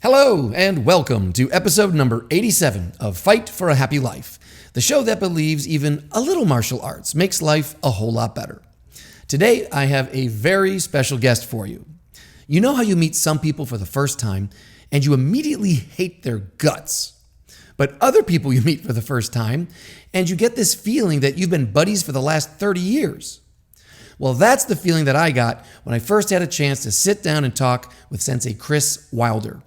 Hello, and welcome to episode number 87 of Fight for a Happy Life, the show that believes even a little martial arts makes life a whole lot better. Today, I have a very special guest for you. You know how you meet some people for the first time and you immediately hate their guts? But other people you meet for the first time and you get this feeling that you've been buddies for the last 30 years. Well, that's the feeling that I got when I first had a chance to sit down and talk with Sensei Kris Wilder.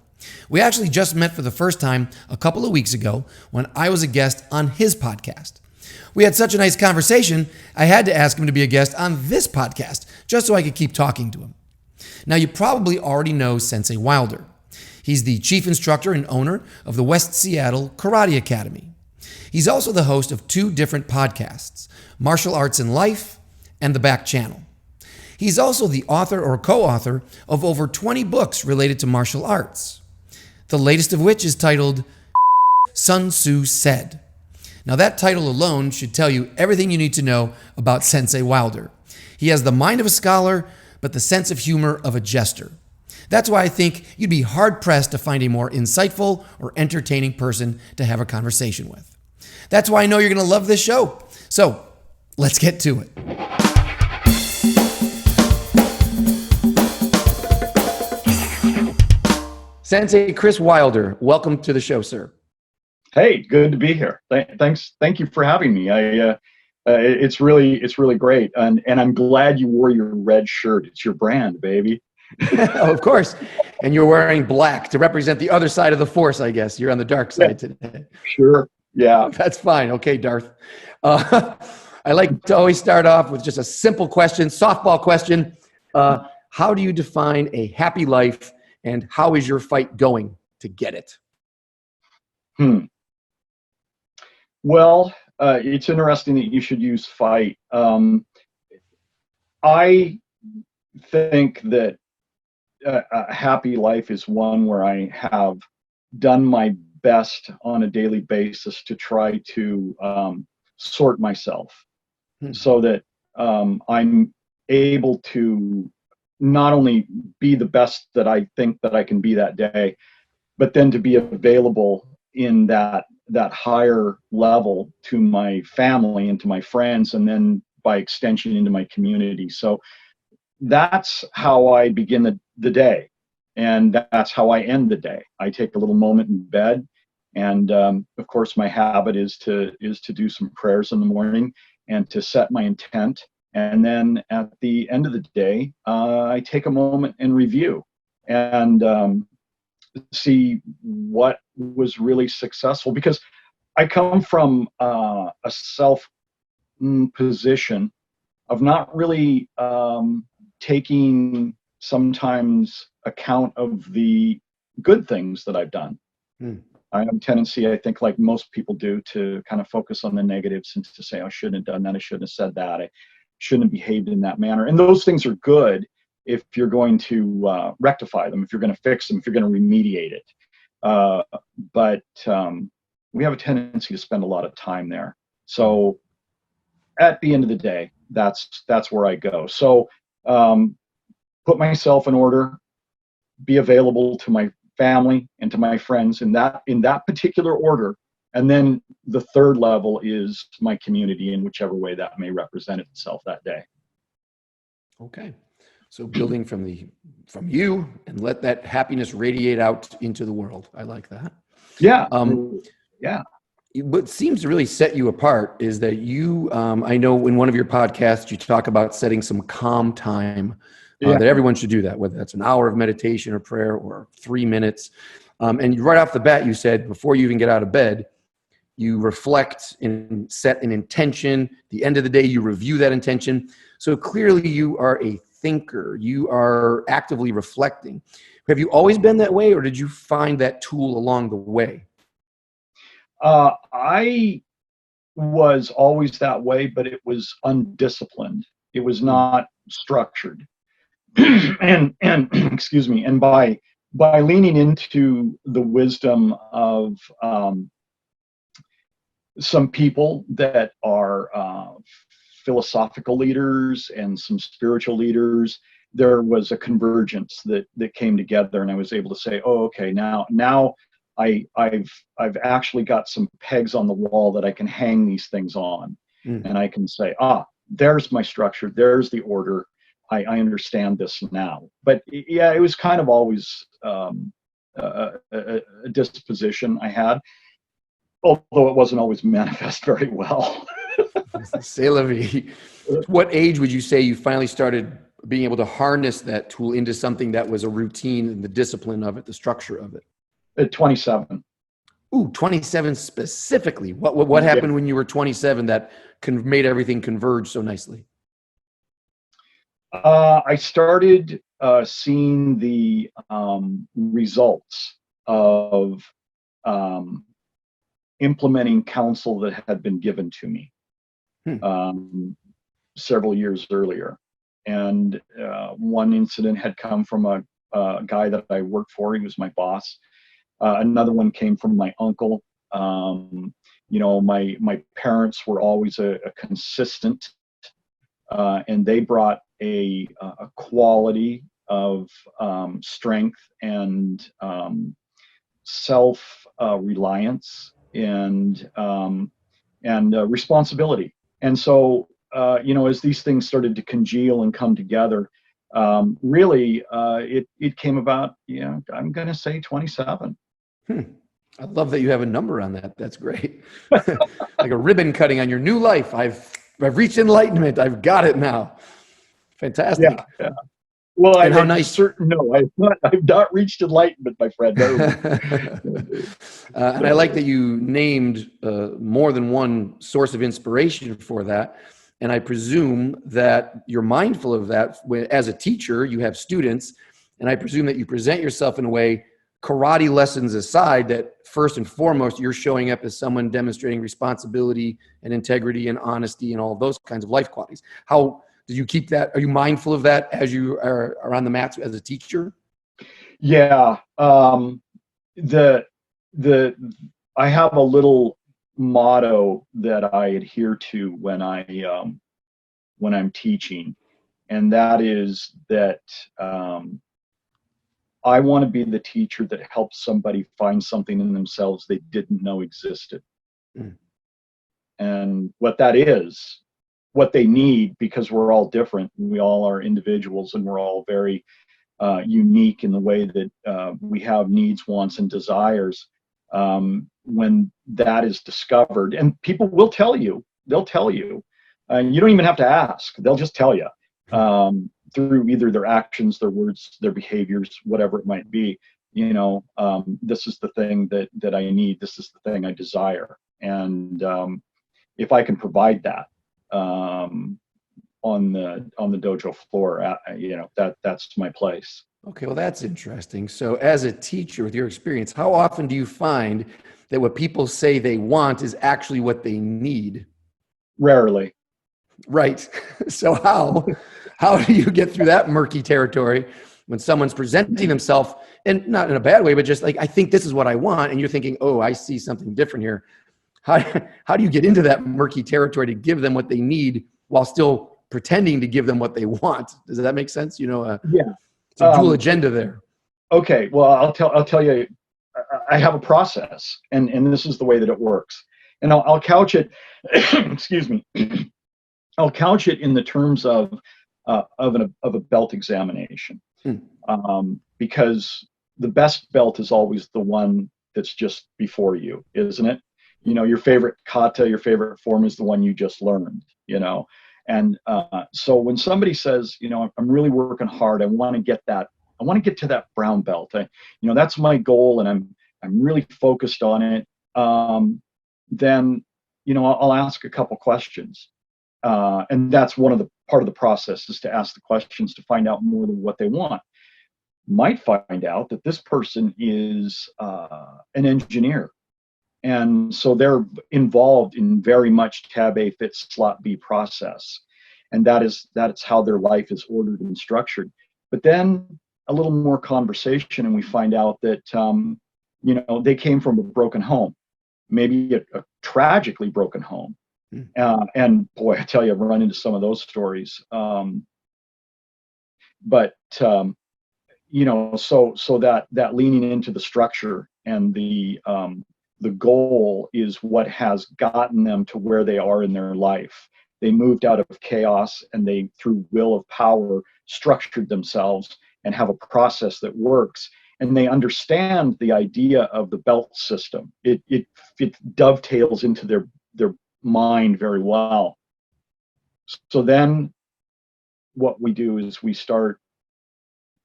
We actually just met for the first time a couple of weeks ago when I was a guest on his podcast. We had such a nice conversation, I had to ask him to be a guest on this podcast just so I could keep talking to him. Now, you probably already know Sensei Wilder. He's the chief instructor and owner of the West Seattle Karate Academy. He's also the host of two different podcasts, Martial Arts in Life and The Back Channel. He's also the author or co-author of over 20 books related to martial arts. The latest of which is titled Sun Tzu Said. Now that title alone should tell you everything you need to know about Sensei Wilder. He has the mind of a scholar, but the sense of humor of a jester. That's why I think you'd be hard-pressed to find a more insightful or entertaining person to have a conversation with. That's why I know you're going to love this show. So let's get to it. Sensei Kris Wilder, welcome to the show, sir. Hey, good to be here. Thank you for having me. It's really great, and I'm glad you wore your red shirt. It's your brand, baby. Oh, of course. And you're wearing black to represent the other side of the force, I guess. You're on the dark side today. Sure. Yeah. That's fine. Okay, Darth. I like to always start off with just a simple question, softball question. How do you define a happy life? And how is your fight going to get it? Well, it's interesting that you should use fight. I think that a happy life is one where I have done my best on a daily basis to try to sort myself so that I'm able to not only be the best that I think that I can be that day, but then to be available in that higher level to my family and to my friends, and then by extension into my community. So that's how I begin the day, and that's how I end the day. I take a little moment in bed, and of course my habit is to do some prayers in the morning and to set my intent. And then at the end of the day, I take a moment and review and see what was really successful. Because I come from a self position of not really taking sometimes account of the good things that I've done. I have a tendency, I think, like most people do, to kind of focus on the negatives and to say, I shouldn't have done that, I shouldn't have said that, I shouldn't have behaved in that manner. And those things are good if you're going to rectify them, if you're going to fix them, if you're going to remediate it. But we have a tendency to spend a lot of time there. So at the end of the day, that's where I go. So put myself in order, be available to my family and to my friends in that particular order. And then the third level is my community in whichever way that may represent itself that day. Okay. So building from you and let that happiness radiate out into the world. I like that. Yeah. Yeah. What seems to really set you apart is that you, I know in one of your podcasts, you talk about setting some calm time, that everyone should do that, whether that's an hour of meditation or prayer or 3 minutes. And right off the bat, you said before you even get out of bed, you reflect and set an intention. The end of the day, you review that intention. So clearly you are a thinker. You are actively reflecting. Have you always been that way, or did you find that tool along the way? I was always that way, but it was undisciplined. It was not structured. and excuse me. And by leaning into the wisdom of some people that are philosophical leaders and some spiritual leaders there was a convergence that came together, and I was able to say, oh, okay, now I've actually got some pegs on the wall that I can hang these things on, and I can say, there's my structure, there's the order. I understand this now. But yeah, it was kind of always a disposition I had, although it wasn't always manifest very well. C'est la vie. What age would you say you finally started being able to harness that tool into something that was a routine and the discipline of it, the structure of it? At 27. Ooh, 27 specifically. What happened when you were 27 that made everything converge so nicely? I started seeing the results of implementing counsel that had been given to me several years earlier. And one incident had come from a guy that I worked for. He was my boss. Another one came from my uncle. My parents were always a consistent, and they brought a quality of strength and self-reliance and responsibility. And so, as these things started to congeal and come together, really, it came about, I'm going to say 27. I love that you have a number on that. That's great. Like a ribbon cutting on your new life. I've reached enlightenment. I've got it now. Fantastic. Yeah. Well, and how nice. No, I've not reached enlightenment, my friend. And I like that you named more than one source of inspiration for that. And I presume that you're mindful of that. As a teacher, you have students, and I presume that you present yourself in a way, karate lessons aside, that first and foremost, you're showing up as someone demonstrating responsibility and integrity and honesty and all of those kinds of life qualities. How do you keep that? Are you mindful of that as you are on the mats as a teacher? Yeah. I have a little motto that I adhere to when I'm teaching, and that is that I want to be the teacher that helps somebody find something in themselves they didn't know existed. And what that is, what they need, because we're all different. We all are individuals, and we're all very unique in the way that we have needs, wants, and desires. When that is discovered, and people will tell you, they'll tell you, you don't even have to ask. They'll just tell you through either their actions, their words, their behaviors, whatever it might be. This is the thing that I need. This is the thing I desire. And if I can provide that on the dojo floor, that's my place. Okay, well, that's interesting. So as a teacher, with your experience, how often do you find that what people say they want is actually what they need? Rarely. Right. So how do you get through that murky territory when someone's presenting themselves, and not in a bad way, but just like, I think this is what I want, and you're thinking, oh, I see something different here. How do you get into that murky territory to give them what they need while still pretending to give them what they want? Does that make sense? Yeah. It's a dual agenda there. Okay. Well, I'll tell you, I have a process, and this is the way that it works. And I'll couch it, excuse me, I'll couch it in the terms of a belt examination, because the best belt is always the one that's just before you, isn't it? Your favorite kata, your favorite form is the one you just learned, And so when somebody says, I'm really working hard, I want to get to that brown belt. That's my goal, and I'm really focused on it. Then, I'll ask a couple questions. And that's part of the process, is to ask the questions to find out more than what they want. Might find out that this person is an engineer, and so they're involved in very much tab A fits slot B process, and that's how their life is ordered and structured. But then a little more conversation, and we find out that they came from a broken home, maybe a tragically broken home. And boy, I tell you, I've run into some of those stories. but so that leaning into the structure and the goal is what has gotten them to where they are in their life. They moved out of chaos, and they, through will of power, structured themselves and have a process that works. And they understand the idea of the belt system. It dovetails into their mind very well. So then what we do is we start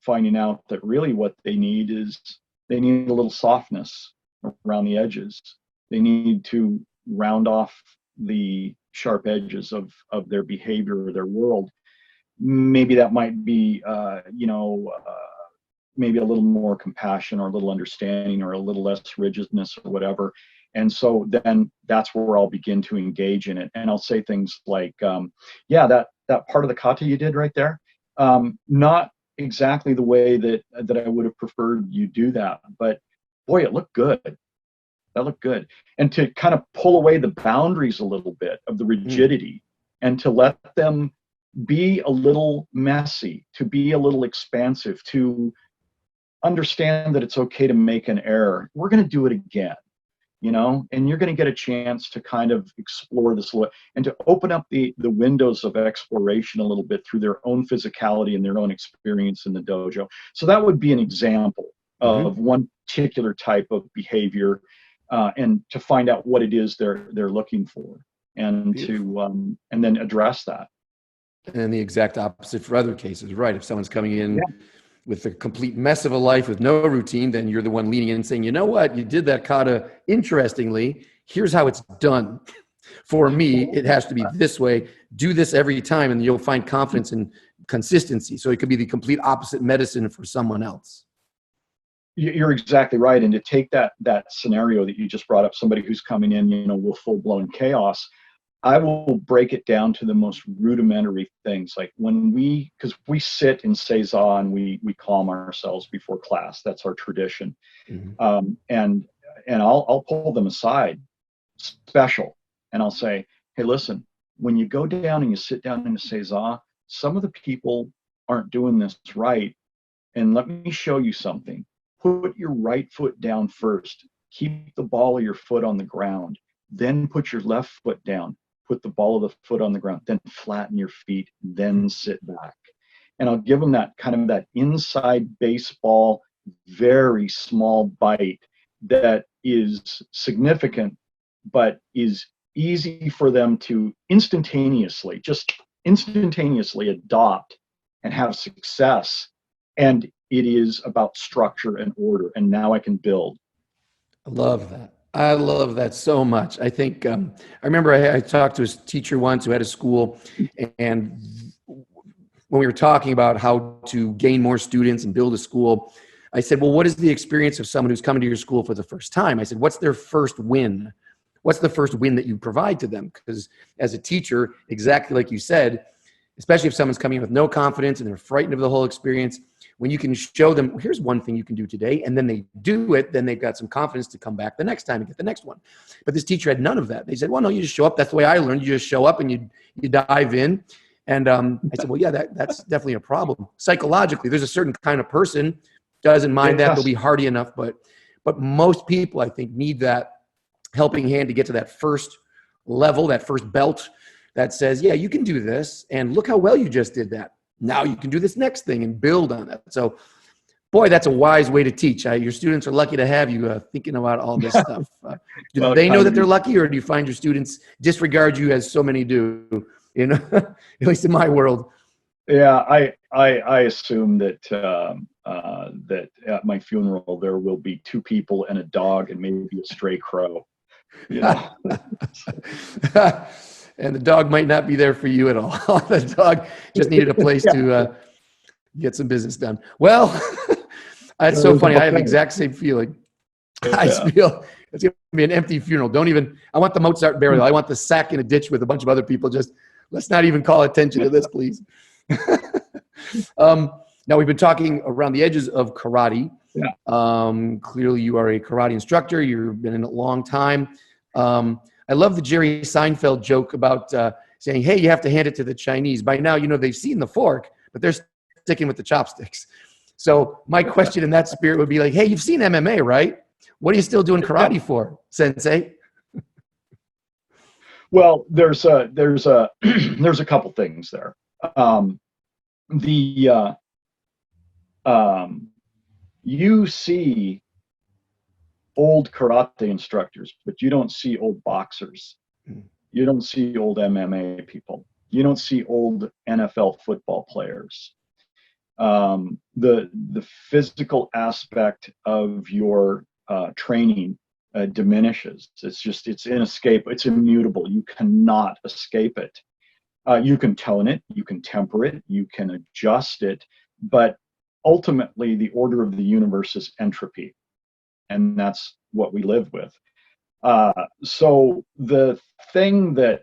finding out that really what they need is they need a little softness around the edges. They need to round off the sharp edges of their behavior or their world. Maybe that might be, maybe a little more compassion or a little understanding or a little less rigidness or whatever. And so then that's where I'll begin to engage in it. And I'll say things like, that part of the kata you did right there, not exactly the way that I would have preferred you do that, but boy, it looked good. That looked good. And to kind of pull away the boundaries a little bit of the rigidity and to let them be a little messy, to be a little expansive, to understand that it's okay to make an error. We're going to do it again, and you're going to get a chance to kind of explore this and to open up the windows of exploration a little bit through their own physicality and their own experience in the dojo. So that would be an example of one particular type of behavior, and to find out what it is they're looking for, and to and then address that. And the exact opposite for other cases, right? If someone's coming in with a complete mess of a life with no routine, then you're the one leaning in and saying, you know what, you did that kata interestingly. Here's how it's done. For me, it has to be this way. Do this every time, and you'll find confidence and consistency. So it could be the complete opposite medicine for someone else. You're exactly right. And to take that scenario that you just brought up, somebody who's coming in, with full-blown chaos, I will break it down to the most rudimentary things. Like because we sit in Seiza and we calm ourselves before class. That's our tradition. And I'll pull them aside special, and I'll say, hey, listen, when you go down and you sit down in a Seiza, some of the people aren't doing this right. And let me show you something. Put your right foot down first. Keep the ball of your foot on the ground. Then put your left foot down. Put the ball of the foot on the ground. Then flatten your feet. Then sit back. And I'll give them that kind of that inside baseball, very small bite that is significant, but is easy for them to instantaneously adopt and have success. And it is about structure and order. And now I can build. I love that. I love that so much. I think, I remember I talked to a teacher once who had a school, and when we were talking about how to gain more students and build a school, I said, well, what is the experience of someone who's coming to your school for the first time? I said, what's their first win? What's the first win that you provide to them? Because as a teacher, exactly like you said, especially if someone's coming in with no confidence and they're frightened of the whole experience, when you can show them, here's one thing you can do today, and then they do it, then they've got some confidence to come back the next time and get the next one. But this teacher had none of that. They said, well, no, you just show up. That's the way I learned. You just show up and you dive in. And I said, well, yeah, that's definitely a problem. Psychologically, there's a certain kind of person doesn't mind that. They'll be hardy enough. But most people, I think, need that helping hand to get to that first level, that first belt that says, yeah, you can do this. And look how well you just did that. Now you can do this next thing and build on that. So, boy, that's a wise way to teach. Your students are lucky to have you thinking about all this stuff. Do they know that they're lucky, or do you find your students disregard you as so many do? At least in my world. Yeah, I assume that that at my funeral there will be 2 people and a dog and maybe a stray crow. And the dog might not be there for you at all. The dog just needed a place to get some business done. Well, that's so funny. I have the exact same feeling. Yeah. I feel it's going to be an empty funeral. I want the Mozart burial. I want the sack in a ditch with a bunch of other people. Just let's not even call attention to this, please. Now, we've been talking around the edges of karate. Yeah. Clearly, you are a karate instructor. You've been in it a long time. I love the Jerry Seinfeld joke about saying, hey, you have to hand it to the Chinese. By now, they've seen the fork, but they're sticking with the chopsticks. So my question in that spirit would be like, hey, you've seen MMA, right? What are you still doing karate for, Sensei? Well, there's a there's a couple things there. The you see old karate instructors, but you don't see old boxers. You don't see old MMA people. You don't see old NFL football players. The physical aspect of your training diminishes. It's inescapable. It's immutable. You cannot escape it. You can tone it, you can temper it, you can adjust it, but ultimately the order of the universe is entropy, and that's what we live with. So the thing that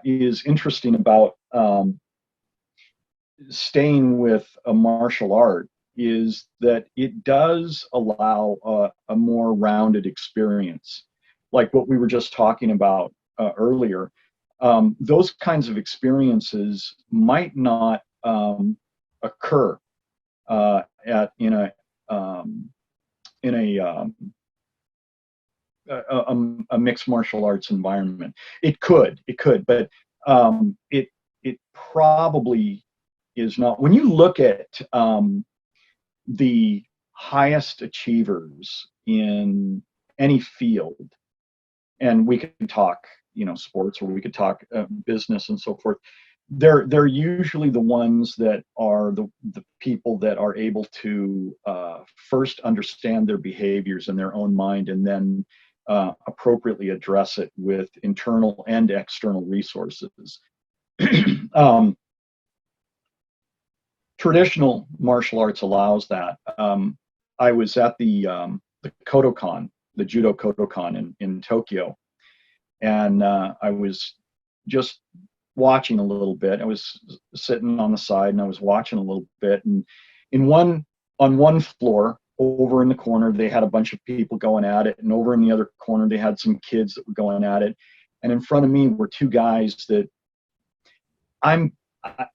is interesting about staying with a martial art is that it does allow a more rounded experience, like what we were just talking about earlier. Those kinds of experiences might not occur in a mixed martial arts environment. It could, but it probably is not. When you look at the highest achievers in any field, and we can talk, sports, or we could talk business and so forth. They're usually the ones that are the people that are able to first understand their behaviors in their own mind, and then appropriately address it with internal and external resources. Traditional martial arts allows that. I was at the Kodokan, the Judo Kodokan in Tokyo, and I was just watching a little bit. I was sitting on the side and I was watching a little bit, and on one floor over in the corner they had a bunch of people going at it, and over in the other corner they had some kids that were going at it, and in front of me were two guys that I'm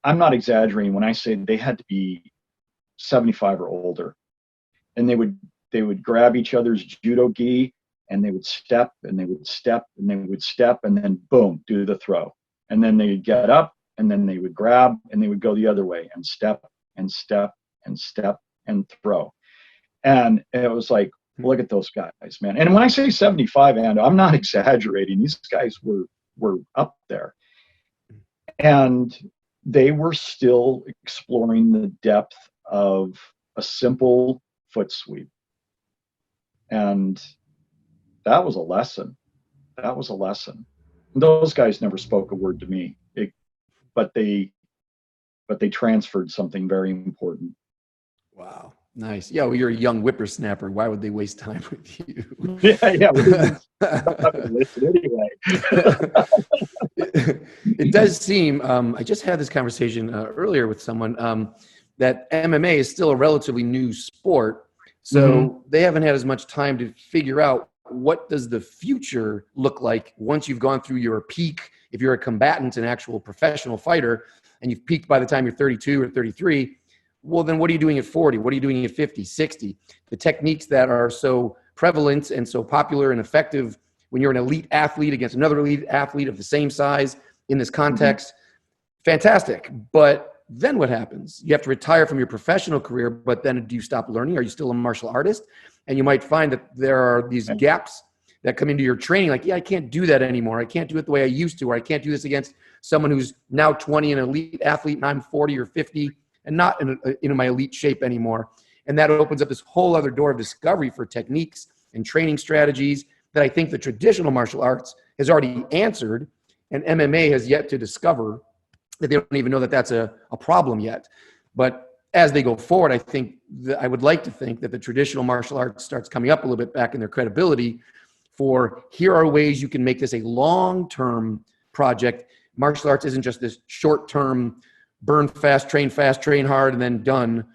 not exaggerating when I say they had to be 75 or older, and they would grab each other's judo gi, and they would step and they would step and they would step, and then boom, do the throw. And then they'd get up, and then they would grab, and they would go the other way and step and step and step and throw. And it was like, look at those guys, man. And when I say 75, Ando, I'm not exaggerating. These guys were up there. And they were still exploring the depth of a simple foot sweep. And that was a lesson. That was a lesson. Those guys never spoke a word to me, but they transferred something very important. Wow, nice. Yeah, well, you're a young whippersnapper. Why would they waste time with you? Yeah. Anyway. It does seem. I just had this conversation earlier with someone that MMA is still a relatively new sport, so they haven't had as much time to figure out what does the future look like once you've gone through your peak. If you're a combatant, an actual professional fighter, and you've peaked by the time you're 32 or 33, well, then what are you doing at 40? What are you doing at 50, 60? The techniques that are so prevalent and so popular and effective when you're an elite athlete against another elite athlete of the same size in this context, fantastic. But then what happens? You have to retire from your professional career, but then do you stop learning? Are you still a martial artist? And you might find that there are these gaps that come into your training. Like, yeah, I can't do that anymore. I can't do it the way I used to, or I can't do this against someone who's now 20 and an elite athlete, and I'm 40 or 50 and not in my elite shape anymore. And that opens up this whole other door of discovery for techniques and training strategies that I think the traditional martial arts has already answered, and MMA has yet to discover that they don't even know that that's a problem yet. But as they go forward, I think I would like to think that the traditional martial arts starts coming up a little bit back in their credibility for, here are ways you can make this a long-term project. Martial arts isn't just this short-term burn fast, train hard, and then done.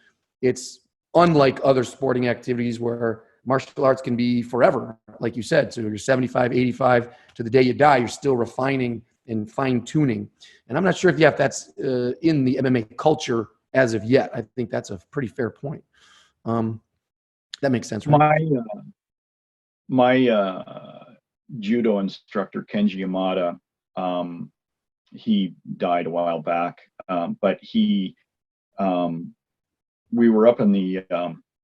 It's unlike other sporting activities where martial arts can be forever, like you said. So you're 75, 85, to the day you die, you're still refining and fine-tuning. And I'm not sure if that's in the MMA culture as of yet. I think that's a pretty fair point. That makes sense, right? My judo instructor, Kenji Yamada, he died a while back, but we were up in the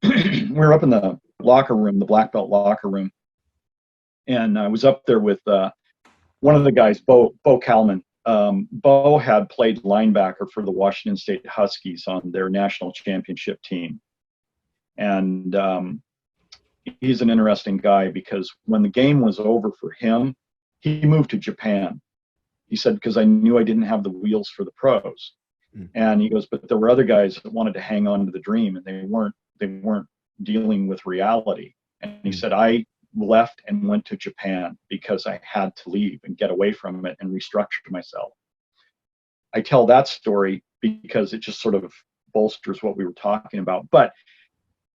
we were up in the locker room, the black belt locker room, and I was up there with one of the guys, Bo Kalman. Bo had played linebacker for the Washington State Huskies on their national championship team, and he's an interesting guy because when the game was over for him, he moved to Japan. He said, because I knew I didn't have the wheels for the pros. And he goes, but there were other guys that wanted to hang on to the dream, and they weren't dealing with reality. And he said, I left and went to Japan because I had to leave and get away from it and restructure myself. I tell that story because it just sort of bolsters what we were talking about. But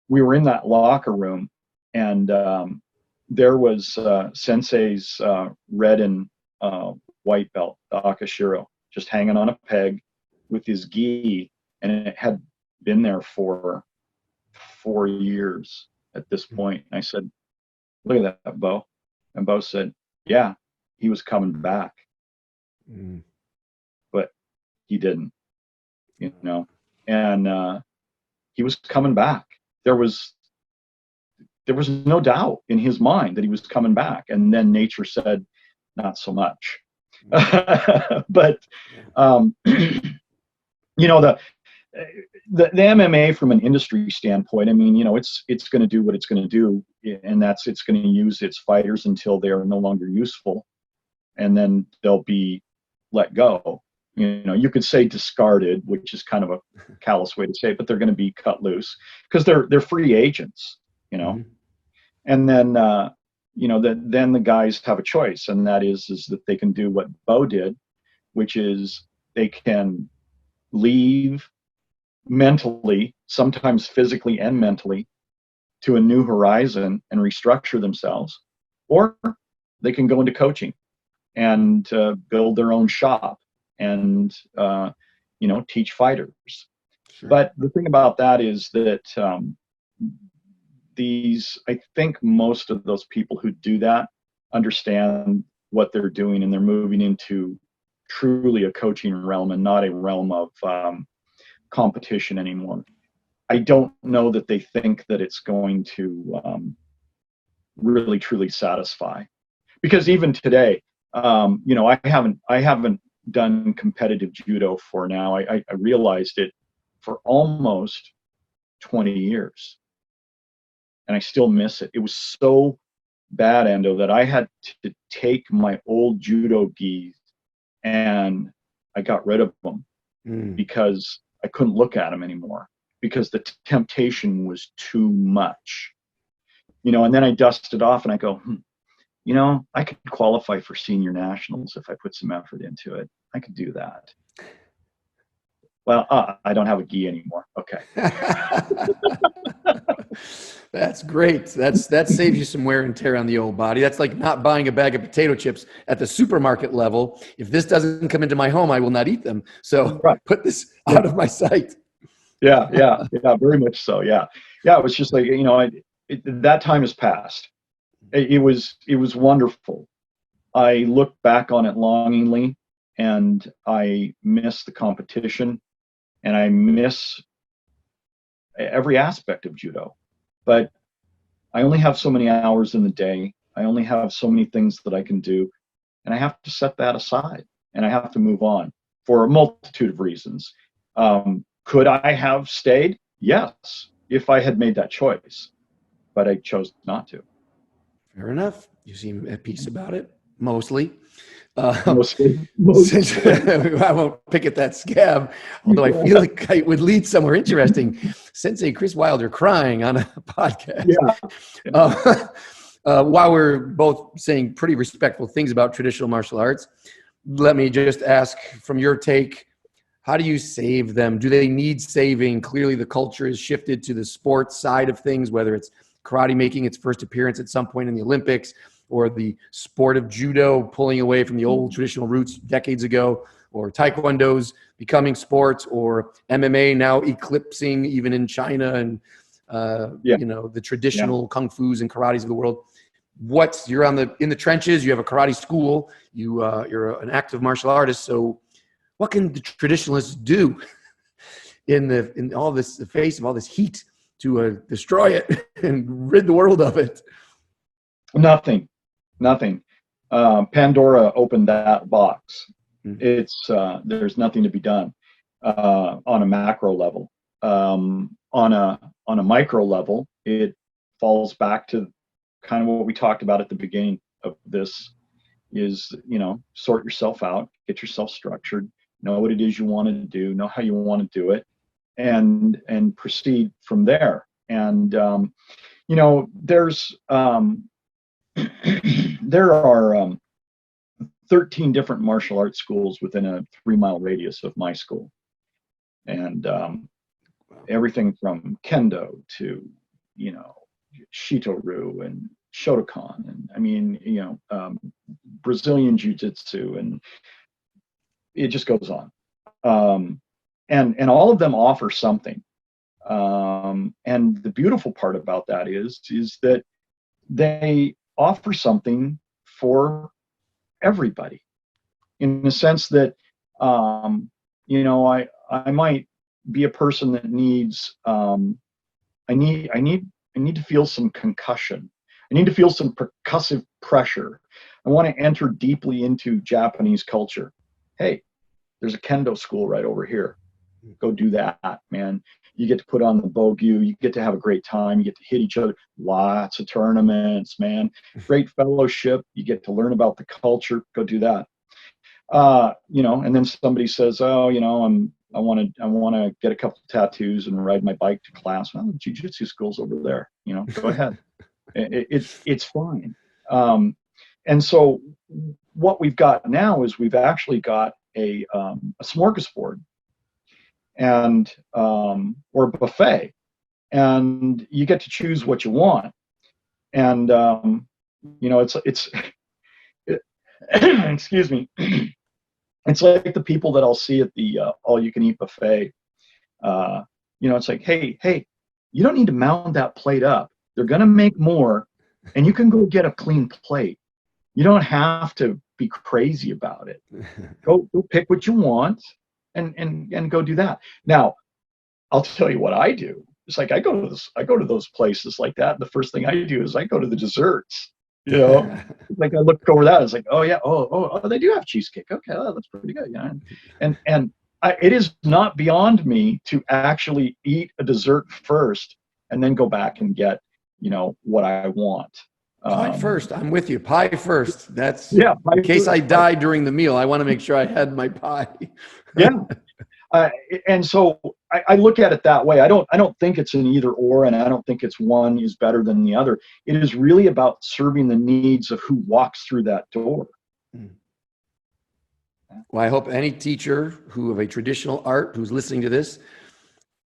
we were in that locker room, and there was Sensei's red and white belt, the Akashiro, just hanging on a peg with his gi, and it had been there for 4 years at this point. And I said, look at that, Bo. And Bo said, yeah, he was coming back. But he didn't, and he was coming back. There was no doubt in his mind that he was coming back. And then nature said, not so much. But the MMA from an industry standpoint, I mean, it's going to do what it's going to do, and that's it's going to use its fighters until they are no longer useful, and then they'll be let go. You could say discarded, which is kind of a callous way to say it, but they're going to be cut loose because they're free agents, and then then the guys have a choice, and that is that they can do what Bo did, which is they can leave mentally, sometimes physically and mentally, to a new horizon and restructure themselves, or they can go into coaching and build their own shop and teach fighters. Sure. But the thing about that is that I think most of those people who do that understand what they're doing, and they're moving into truly a coaching realm and not a realm of competition anymore. I don't know that they think that it's going to really truly satisfy, because even today, I haven't done competitive judo for now. I realized it for almost 20 years, and I still miss it. It was so bad, Ando, that I had to take my old judo gis and I got rid of them because I couldn't look at them anymore because the temptation was too much. And then I dust it off and I go, I could qualify for senior nationals if I put some effort into it. I could do that. Well, I don't have a gi anymore. Okay. That's great. That saves you some wear and tear on the old body. That's like not buying a bag of potato chips at the supermarket level. If this doesn't come into my home, I will not eat them. So Put this out of my sight. Yeah, very much so. Yeah. It was just like, that time has passed. It was wonderful. I look back on it longingly, and I miss the competition, and I miss every aspect of judo. But I only have so many hours in the day. I only have so many things that I can do, and I have to set that aside, and I have to move on for a multitude of reasons. Could I have stayed? Yes, if I had made that choice, but I chose not to. Fair enough. You seem at peace about it, mostly. Mostly. I won't pick at that scab, although I feel like I would lead somewhere interesting. Sensei Kris Wilder crying on a podcast. While we're both saying pretty respectful things about traditional martial arts, let me just ask, from your take, how do you save them? Do they need saving? Clearly the culture has shifted to the sports side of things, whether it's karate making its first appearance at some point in the Olympics, or the sport of judo pulling away from the old traditional roots decades ago, or Taekwondo's becoming sports, or MMA now eclipsing even in China and, the traditional kung fu's and karates of the world. You're in the trenches, you have a karate school, you're an active martial artist. So what can the traditionalists do in all this, the face of all this heat to destroy it and rid the world of it? Nothing. Pandora opened that box. It's there's nothing to be done on a macro level. On a micro level, it falls back to kind of what we talked about at the beginning of this, is, sort yourself out, get yourself structured, know what it is you want to do, know how you want to do it, and proceed from there. And there's there are 13 different martial arts schools within a 3-mile radius of my school, and everything from kendo to Shito-ryu and Shotokan, and Brazilian jiu-jitsu, and it just goes on. And all of them offer something. And the beautiful part about that is that they offer something for everybody, in the sense that I might be a person that needs I need to feel some concussion. I need to feel some percussive pressure. I want to enter deeply into Japanese culture. Hey, there's a kendo school right over here. Go do that, man. You get to put on the bogyu. You get to have a great time. You get to hit each other. Lots of tournaments, man. Great fellowship. You get to learn about the culture. Go do that. And then somebody says, oh, I want to get a couple of tattoos and ride my bike to class. Well, the jiu-jitsu school's over there. Go ahead. It's fine. And so what we've got now is we've actually got a smorgasbord, and or a buffet, and you get to choose what you want. And it's excuse me. It's like the people that I'll see at the all-you-can-eat buffet. It's like, hey, you don't need to mount that plate up. They're going to make more, and you can go get a clean plate. You don't have to be crazy about it. Go pick what you want and go do that. Now, I'll tell you what I do. It's like I go to those places like that, and the first thing I do is I go to the desserts. Like I look over that, it's like, oh yeah, oh, they do have cheesecake. Okay, that's pretty good, yeah. And it is not beyond me to actually eat a dessert first and then go back and get what I want. Pie first. I'm with you. Pie first. That's pie in case first. I die during the meal. I want to make sure I had my pie. Yeah. And so I look at it that way. I don't think it's an either or, and I don't think it's one is better than the other. It is really about serving the needs of who walks through that door. Well, I hope any teacher who of a traditional art who's listening to this,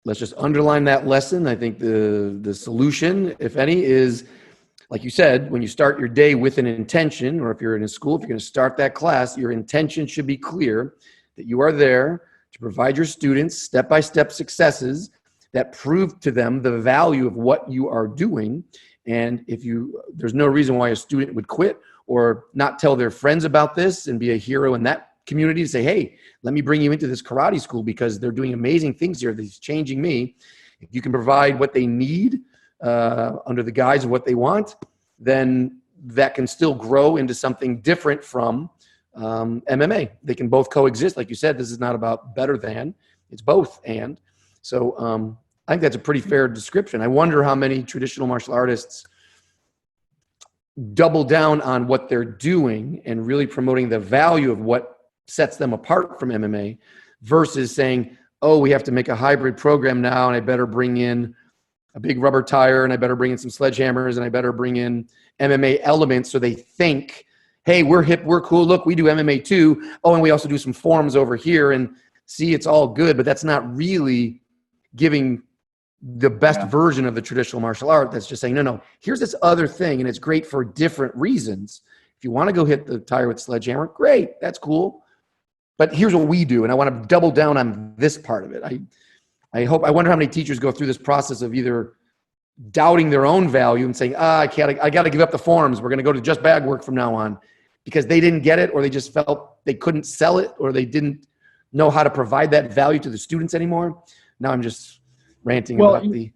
let's just underline that lesson. I think the solution, if any, is, like you said, when you start your day with an intention, or if you're in a school, if you're going to start that class, your intention should be clear that you are there to provide your students step-by-step successes that prove to them the value of what you are doing. And there's no reason why a student would quit or not tell their friends about this and be a hero in that community to say, hey, let me bring you into this karate school because they're doing amazing things here. That's changing me. If you can provide what they need under the guise of what they want, then that can still grow into something different from MMA. They can both coexist. Like you said, this is not about better than, it's both and. So I think that's a pretty fair description. I wonder how many traditional martial artists double down on what they're doing and really promoting the value of what sets them apart from MMA versus saying, oh, we have to make a hybrid program now, and I better bring in a big rubber tire, and I better bring in some sledgehammers, and I better bring in MMA elements, so they think, hey, we're hip, we're cool, look, we do MMA too. Oh, and we also do some forms over here, and see, it's all good, but that's not really giving the best version of the traditional martial art. That's just saying, no, here's this other thing, and it's great for different reasons. If you want to go hit the tire with sledgehammer, great, that's cool. But here's what we do, and I want to double down on this part of it. I wonder how many teachers go through this process of either doubting their own value and saying, I got to give up the forms. We're going to go to just bag work from now on, because they didn't get it, or they just felt they couldn't sell it, or they didn't know how to provide that value to the students anymore. Now I'm just ranting about the...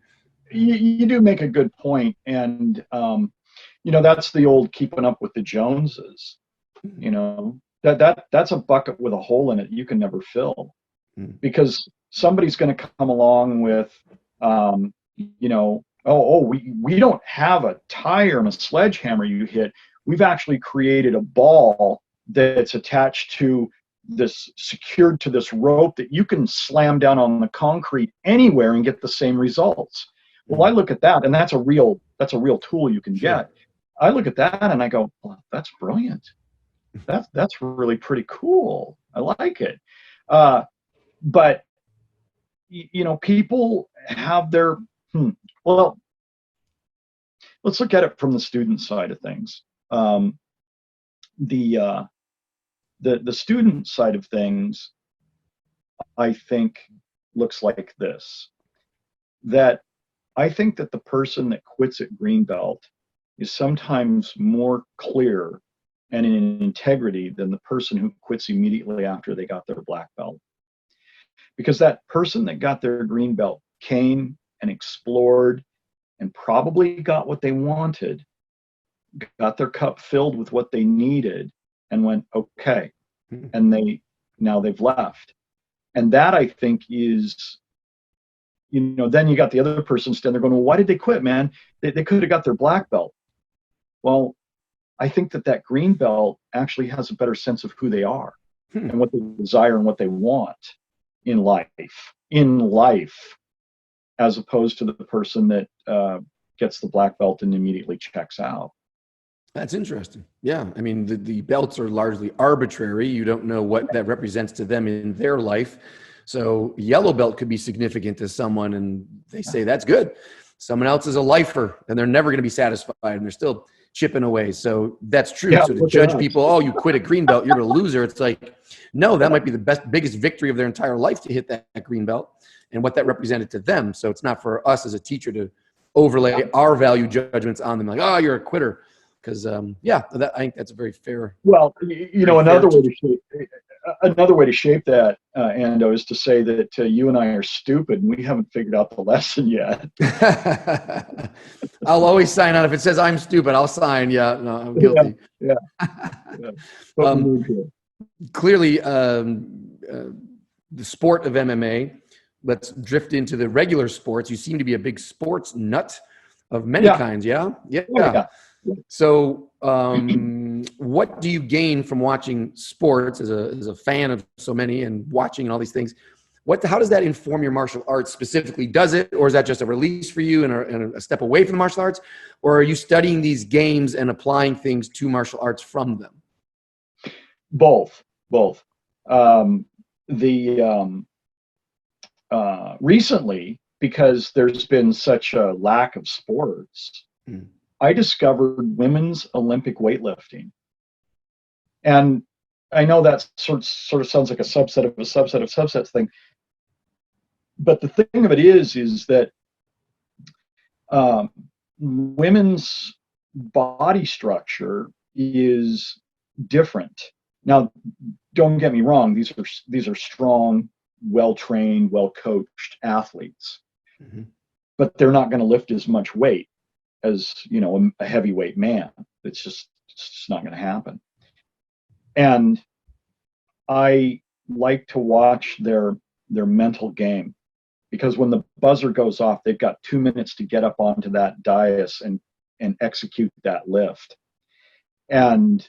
You do make a good point. And, that's the old keeping up with the Joneses, that's a bucket with a hole in it you can never fill, because somebody's going to come along with, we don't have a tire and a sledgehammer you hit. We've actually created a ball that's attached to this, secured to this rope that you can slam down on the concrete anywhere and get the same results. Well, I look at that, and that's a real tool you can get. I look at that and I go, well, that's brilliant. That's really pretty cool. I like it. But people have their, well, let's look at it from the student side of things. The student side of things, I think, looks like this. That I think that the person that quits at green belt is sometimes more clear and in integrity than the person who quits immediately after they got their black belt. Because that person that got their green belt came and explored and probably got what they wanted, got their cup filled with what they needed, and went, okay. And now they've left. And that, I think, is, then you got the other person standing there going, well, why did they quit, man? They could have got their black belt. Well, I think that green belt actually has a better sense of who they are and what they desire and what they want in life, as opposed to the person that gets the black belt and immediately checks out. That's interesting. Yeah. I mean, the belts are largely arbitrary. You don't know what that represents to them in their life. So yellow belt could be significant to someone, and they say that's good. Someone else is a lifer, and they're never going to be satisfied, and they're still chipping away. So that's true. Yeah, so to judge people, oh, you quit a green belt, you're a loser. It's like, no, that might be the biggest victory of their entire life to hit that green belt and what that represented to them. So it's not for us as a teacher to overlay our value judgments on them. Like, oh, you're a quitter. Because, I think that's a very fair. Well, another way to shape that, Ando, is to say that you and I are stupid and we haven't figured out the lesson yet. I'll always sign on. If it says I'm stupid, I'll sign. Yeah, no, I'm guilty. Yeah. Clearly, the sport of MMA, let's drift into the regular sports. You seem to be a big sports nut of many kinds. Yeah. So what do you gain from watching sports as a fan of so many and watching and all these things? How does that inform your martial arts specifically? Does it, or is that just a release for you and a step away from the martial arts? Or are you studying these games and applying things to martial arts from them? Both. Recently, because there's been such a lack of sports, I discovered women's Olympic weightlifting. And I know that sort of sounds like a subset of subsets thing. But the thing of it is that women's body structure is different. Now, don't get me wrong, these are strong, well-trained, well-coached athletes. But they're not going to lift as much weight as a heavyweight man. It's just not going to happen. And I like to watch their mental game, because when the buzzer goes off, they've got 2 minutes to get up onto that dais and execute that lift. And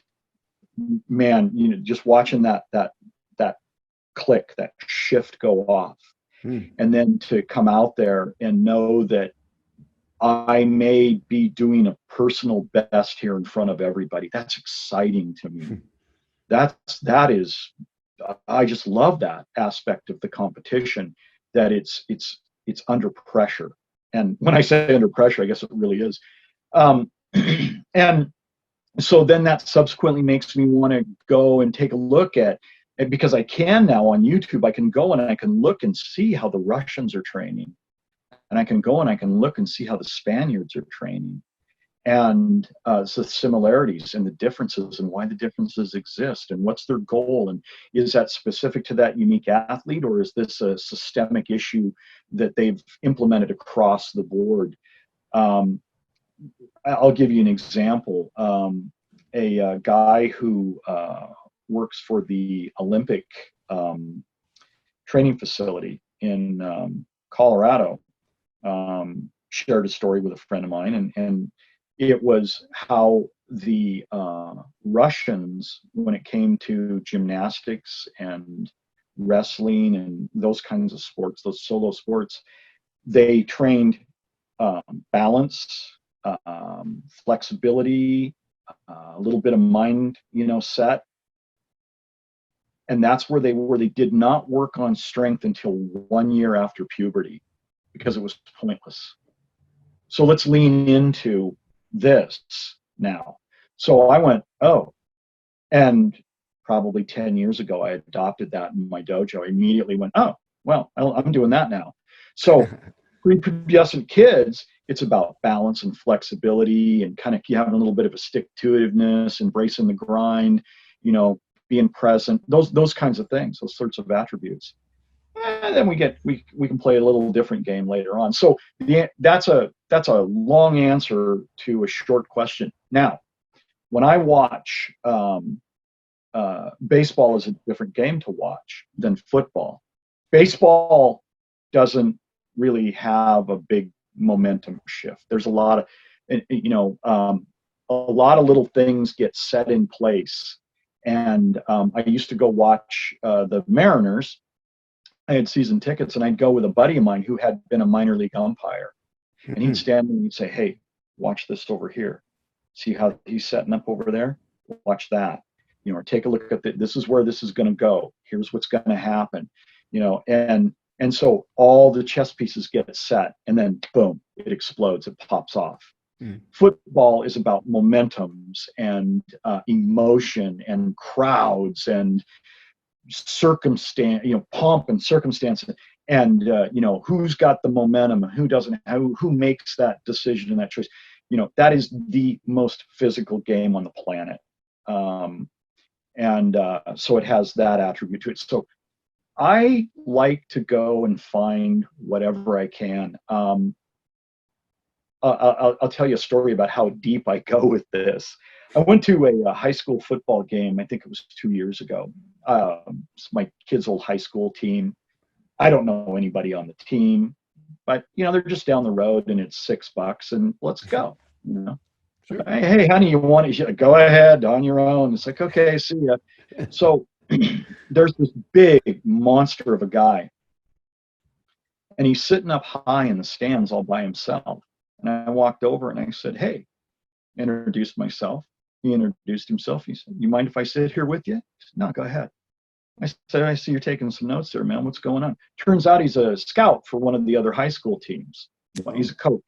man, just watching that click, that shift go off, and then to come out there and know that I may be doing a personal best here in front of everybody. That's exciting to me. That is, I just love that aspect of the competition, that it's under pressure. And when I say under pressure, I guess it really is. And so then that subsequently makes me want to go and take a look at And because I can now on YouTube, I can go and I can look and see how the Russians are training. And I can go and I can look and see how the Spaniards are training. And so the similarities and the differences and why the differences exist and what's their goal. And is that specific to that unique athlete, or is this a systemic issue that they've implemented across the board? I'll give you an example. A guy who works for the Olympic training facility in Colorado shared a story with a friend of mine, and it was how the Russians, when it came to gymnastics and wrestling and those kinds of sports, those solo sports, they trained balance, flexibility, a little bit of mind, set. And that's where they did not work on strength until 1 year after puberty, because it was pointless. So let's lean into this now. So I went, oh, and probably 10 years ago, I adopted that in my dojo. I immediately went, oh, well, I'm doing that now. So prepubescent kids, it's about balance and flexibility and kind of having a little bit of a stick-to-itiveness, embracing the grind, being present, those kinds of things, those sorts of attributes. And then we can play a little different game later on. So that's a long answer to a short question. Now, when I watch baseball, is a different game to watch than football. Baseball doesn't really have a big momentum shift. There's a lot of little things get set in place. And I used to go watch the Mariners. I had season tickets, and I'd go with a buddy of mine who had been a minor league umpire. And he'd stand there and he'd say, hey, watch this over here. See how he's setting up over there? Watch that. Or take a look at this is where this is going to go. Here's what's going to happen. And so all the chess pieces get set, and then boom, it explodes. It pops off. Football is about momentums and emotion and crowds and circumstance, pomp and circumstance, and who's got the momentum and who doesn't, who makes that decision and that choice. That is the most physical game on the planet, and so it has that attribute to it. So I like to go and find whatever I can. I'll tell you a story about how deep I go with this. I went to a high school football game. I think it was 2 years ago. It's my kids' old high school team. I don't know anybody on the team, but they're just down the road, and it's $6, and let's go. Sure. Hey, honey, you want it? Go ahead on your own. It's like, okay, see ya. So there's this big monster of a guy, and he's sitting up high in the stands all by himself. And I walked over and I said, hey, introduced myself. He introduced himself. He said, you mind if I sit here with you? I said, no, go ahead. I said, I see you're taking some notes there, man. What's going on? Turns out he's a scout for one of the other high school teams. He's a coach.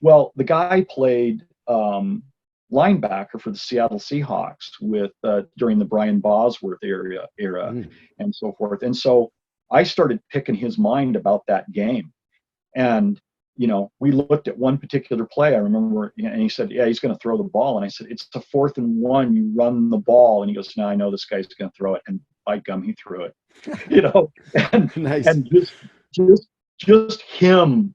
Well, the guy played linebacker for the Seattle Seahawks during the Brian Bosworth era and so forth. And so I started picking his mind about that game. And we looked at one particular play. I remember, and he said, yeah, he's going to throw the ball. And I said, it's a 4th and 1. You run the ball. And he goes, no, I know this guy's going to throw it. And by gum, he threw it, and, nice. And just him,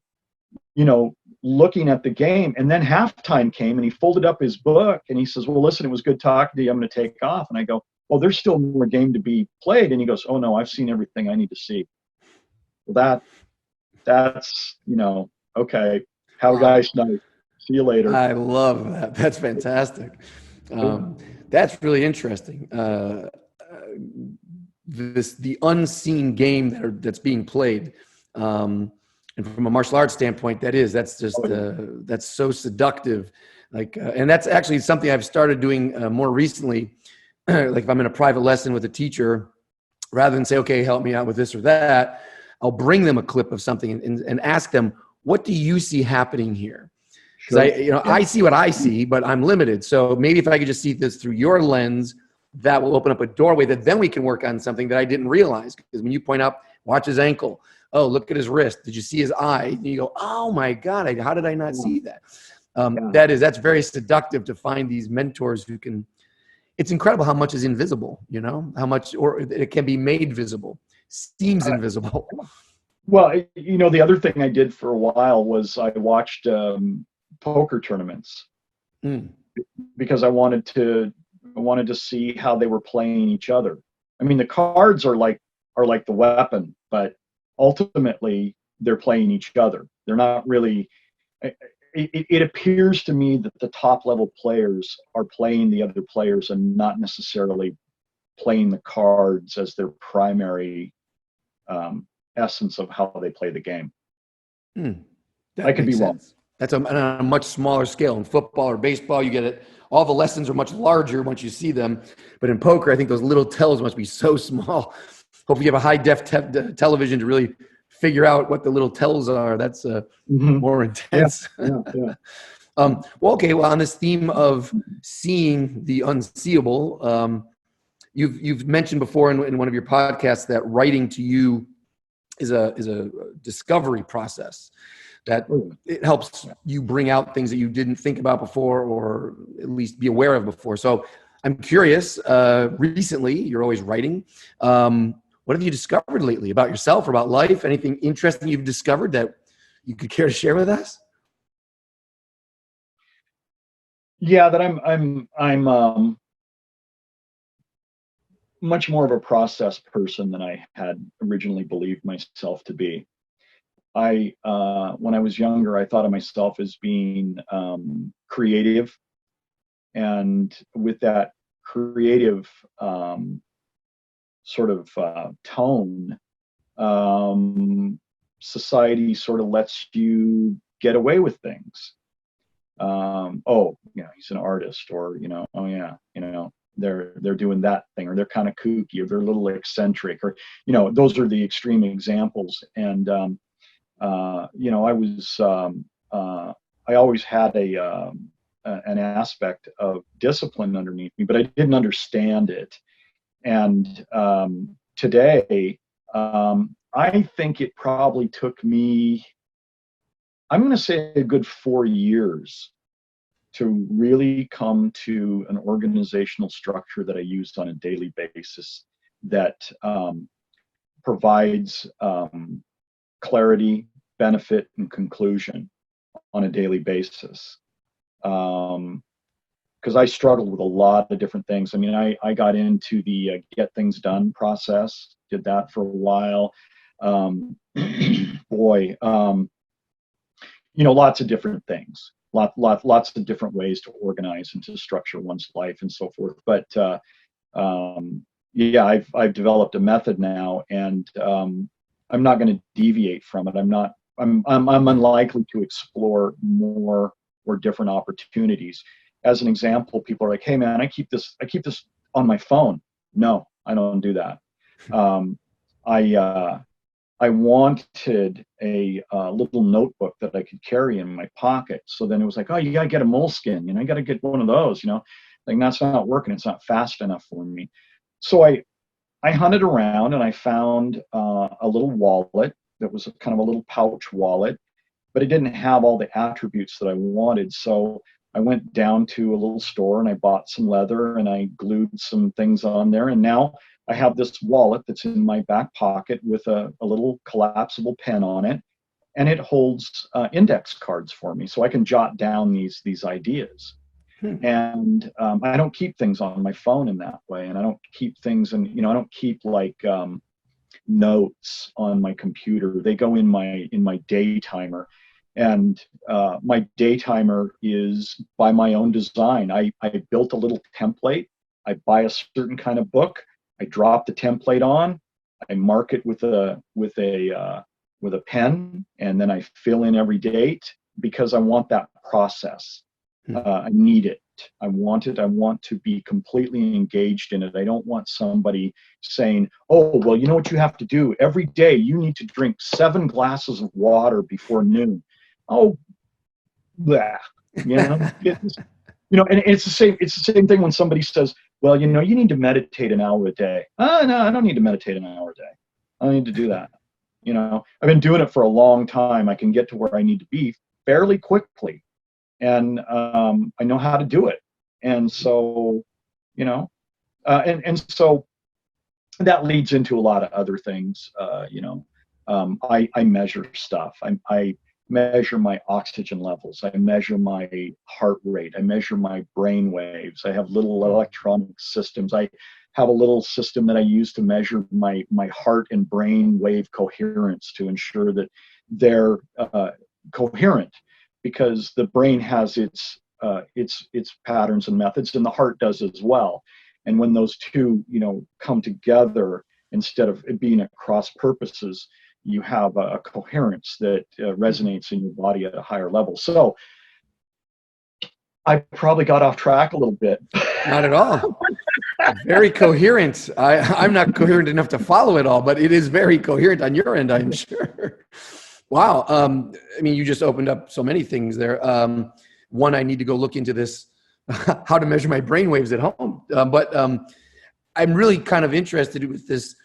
looking at the game. And then halftime came, and he folded up his book and he says, well, listen, it was good talking to you. I'm going to take off. And I go, well, there's still more game to be played. And he goes, oh no, I've seen everything I need to see. Well, that's, okay, have a nice night. See you later. I love that. That's fantastic. That's really interesting. The unseen game that's being played, and from a martial arts standpoint, that's so seductive. And that's actually something I've started doing more recently. Like if I'm in a private lesson with a teacher, rather than say, okay, help me out with this or that, I'll bring them a clip of something and ask them, what do you see happening here? Because I see what I see, but I'm limited. So maybe if I could just see this through your lens, that will open up a doorway that then we can work on something that I didn't realize. Because when you point out, watch his ankle. Oh, look at his wrist. Did you see his eye? And you go, oh my God, how did I not see that? That's very seductive to find these mentors who can. It's incredible how much is invisible, how much, or it can be made visible, seems invisible. Well, the other thing I did for a while was I watched poker tournaments because I wanted to see how they were playing each other. I mean, the cards are like the weapon, but ultimately they're playing each other. They're not really. It appears to me that the top level players are playing the other players and not necessarily playing the cards as their primary essence of how they play the game. I could be wrong. That's on a much smaller scale. In football or baseball, you get it. All the lessons are much larger once you see them. But in poker, I think those little tells must be so small. Hopefully you have a high-def television to really figure out what the little tells are. That's more intense. Yeah. Well, on this theme of seeing the unseeable, you've mentioned before in one of your podcasts that writing to you is a discovery process, that it helps you bring out things that you didn't think about before, or at least be aware of before. So I'm curious, recently, you're always writing. What have you discovered lately about yourself or about life? Anything interesting you've discovered that you could care to share with us? Yeah, that I'm much more of a process person than I had originally believed myself to be. When I was younger, I thought of myself as being creative, and with that creative sort of tone, society sort of lets you get away with things. He's an artist, or they're doing that thing, or they're kind of kooky, or they're a little eccentric, or those are the extreme examples. And I always had an aspect of discipline underneath me, but I didn't understand it. And today, I think it probably took me, I'm going to say, a good 4 years to really come to an organizational structure that I use on a daily basis that provides clarity, benefit, and conclusion on a daily basis. Because I struggled with a lot of different things. I mean, I got into the get things done process, did that for a while. Lots of different things, lots of different ways to organize and to structure one's life and so forth. But I've developed a method now, and I'm not going to deviate from it. I'm unlikely to explore more or different opportunities. As an example, people are like, "Hey man, I keep this on my phone." No, I don't do that. I wanted a little notebook that I could carry in my pocket. So then it was like, oh, you got to get a Moleskine, you got to get one of those, like that's not working. It's not fast enough for me. So I hunted around, and I found a little wallet that was kind of a little pouch wallet, but it didn't have all the attributes that I wanted. So I went down to a little store and I bought some leather and I glued some things on there. And now I have this wallet that's in my back pocket with a little collapsible pen on it, and it holds index cards for me, so I can jot down these ideas. And I don't keep things on my phone in that way, and I don't keep things I don't keep like notes on my computer. They go in my day timer, and my day timer is by my own design. I built a little template. I buy a certain kind of book. I drop the template on. I mark it with a pen, and then I fill in every date because I want that process. I need it. I want it. I want to be completely engaged in it. I don't want somebody saying, "Oh, well, you know what you have to do every day? You need to drink 7 glasses of water before noon." Oh, blah. And it's the same. It's the same thing when somebody says, well, you need to meditate an hour a day. Oh, no, I don't need to meditate an hour a day. I don't need to do that. I've been doing it for a long time. I can get to where I need to be fairly quickly, and I know how to do it. And so, and so that leads into a lot of other things. I measure stuff. I measure my oxygen levels. I measure my heart rate. I measure my brain waves. I have little electronic systems. I have a little system that I use to measure my heart and brain wave coherence to ensure that they're coherent, because the brain has its patterns and methods, and the heart does as well. And when those two, come together, instead of it being at cross purposes, you have a coherence that resonates in your body at a higher level. So I probably got off track a little bit. Not at all. Very coherent. I'm not coherent enough to follow it all, but it is very coherent on your end, I'm sure. Wow. I mean, you just opened up so many things there. One, I need to go look into this, how to measure my brain waves at home. But I'm really kind of interested with this.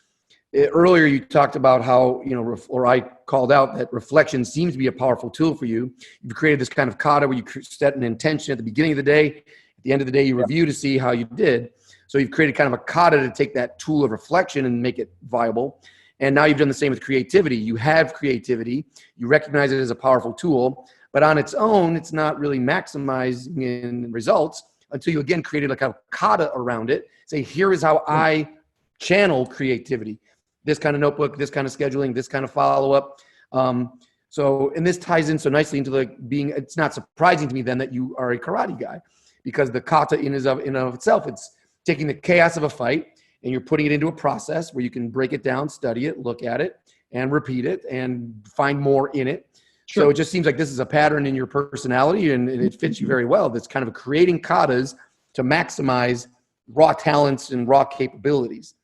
Earlier, you talked about how, or I called out that reflection seems to be a powerful tool for you. You've created this kind of kata where you set an intention at the beginning of the day. At the end of the day, you review to see how you did. So you've created kind of a kata to take that tool of reflection and make it viable. And now you've done the same with creativity. You have creativity. You recognize it as a powerful tool, but on its own, it's not really maximizing in results until you, again, created like a kata around it. Say, here is how I channel creativity. This kind of notebook, this kind of scheduling, this kind of follow-up. And this ties in so nicely into it's not surprising to me then that you are a karate guy, because the kata in and of itself, it's taking the chaos of a fight and you're putting it into a process where you can break it down, study it, look at it, and repeat it and find more in it. Sure. So it just seems like this is a pattern in your personality, and it fits you very well. That's kind of creating katas to maximize raw talents and raw capabilities.